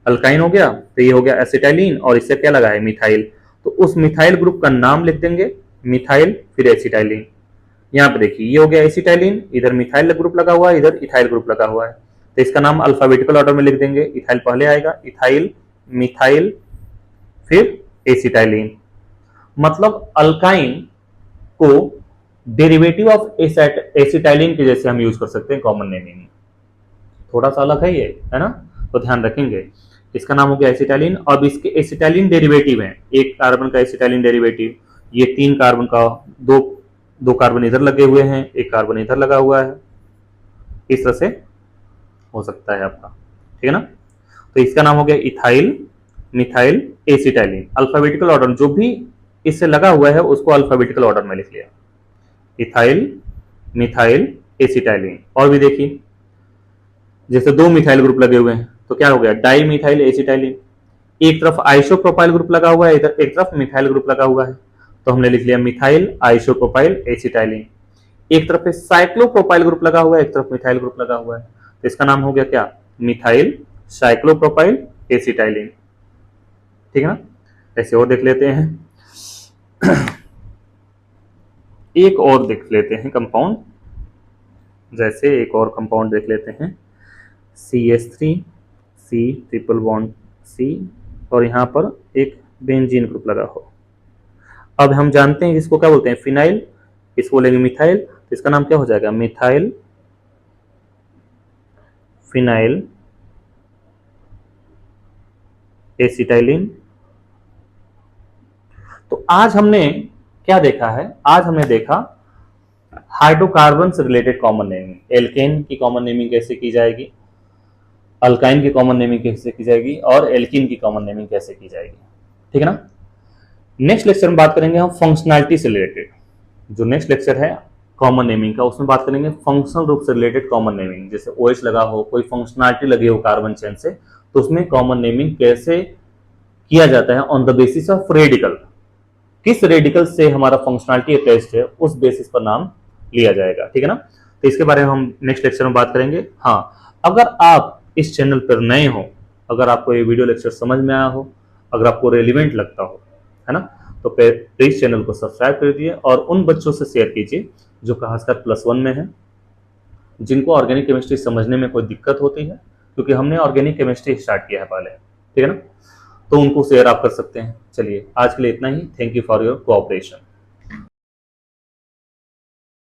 अल्काइन हो गया तो ये हो गया एसिटाइलिन और इससे क्या लगा है, मिथाइल, तो उस मिथाइल ग्रुप का नाम लिख देंगे मिथाइल फिर एसिटाइलिन। यहाँ पे देखिए ये हो गया एसिटाइलिन, इधर मिथाइल ग्रुप लगा हुआ है, इधर इथाइल ग्रुप लगा हुआ है, तो इसका नाम अल्फाबेटिकल ऑर्डर में लिख देंगे। इथाइल पहले आएगा, इथाइल, मिथाइल फिर एसिटाइलिन। मतलब अल्काइन को डेरिवेटिव ऑफ एसिटाइलिन के जैसे हम यूज कर सकते हैं कॉमन नेमिंग में। थोड़ा सा अलग है ये, है ना, तो ध्यान रखेंगे। इसका नाम हो गया एसिटाइलिन। अब इसके एसिटाइलिन डेरिवेटिव हैं, 1 कार्बन का एसिटाइलिन डेरिवेटिव, ये 3 कार्बन का, दो कार्बन इधर लगे हुए हैं, 1 कार्बन इधर लगा हुआ है, इस तरह से हो सकता है आपका, ठीक है ना। तो इसका नाम हो गया ethyl, methyl, acetylene. Alphabetical order जो भी इससे लगा हुआ है उसको अल्फाबेटिकल ऑर्डर में लिख लिया, इथाइल, मिथाइल, एसिटाइलिन। और भी देखिए जैसे 2 मिथाइल ग्रुप लगे हुए हैं तो क्या हो गया, डाई मिथाइल एसिटाइलिन। एक तरफ आइसोप्रोपाइल ग्रुप लगा हुआ है, इधर एक तरफ मिथाइल ग्रुप लगा हुआ है, तो हमने लिख लिया मिथाइल आइसोप्रोपाइल एसिटाइलिन। एक तरफ साइक्लोप्रोपाइल ग्रुप लगा हुआ है, एक तरफ मिथाइल ग्रुप लगा हुआ है, तो इसका नाम हो गया क्या, मिथाइल साइक्लोप्रोपाइल एसिटाइलिन, ठीक है ना। ऐसे और देख लेते हैं एक और देख लेते हैं कंपाउंड, जैसे एक और कंपाउंड देख लेते हैं CH3 C triple bond C और यहाँ पर एक बेंजीन ग्रुप लगा हो। अब हम जानते हैं इसको क्या बोलते हैं, फिनाइल, इसको बोलेंगे मिथाइल, तो इसका नाम क्या हो जाएगा, मिथाइल फिनाइल एसिटाइलिन। तो आज हमने क्या देखा है, आज हमने देखा हाइड्रोकार्बन से रिलेटेड कॉमन नेमिंग, एल्केन की कॉमन नेमिंग कैसे की जाएगी, अल्काइन की कॉमन नेमिंग कैसे की जाएगी और एल्कीन की कॉमन नेमिंग कैसे की जाएगी, ठीक है ना। नेक्स्ट लेक्चर में बात करेंगे हम फंक्शनैलिटी से रिलेटेड। जो नेक्स्ट लेक्चर है कॉमन नेमिंग का, उसमें बात करेंगे फंक्शनल रूप से रिलेटेड कॉमन नेमिंग। जैसे OH लगा हो, कोई फंक्शनैलिटी लगी हो कार्बन चेन से, तो उसमें कॉमन नेमिंग कैसे किया जाता है on the basis of radical, किस रेडिकल से हमारा फंक्शनैलिटी अटैच्ड है उस बेसिस पर नाम लिया जाएगा, ठीक है ना। तो इसके बारे में हम नेक्स्ट लेक्चर में बात करेंगे। हाँ, अगर आप इस चैनल पर नए हो, अगर आपको ये वीडियो लेक्चर समझ में आया हो, अगर आपको रेलिवेंट लगता हो, है ना, तो प्लीज चैनल को सब्सक्राइब कर दीजिए और उन बच्चों से शेयर कीजिए जो खासकर +1 में है, जिनको ऑर्गेनिक केमिस्ट्री समझने में कोई दिक्कत होती है, क्योंकि हमने ऑर्गेनिक केमिस्ट्री स्टार्ट किया है पहले, ठीक है ना, तो उनको शेयर आप कर सकते हैं। चलिए आज के लिए इतना ही। Thank you for your cooperation.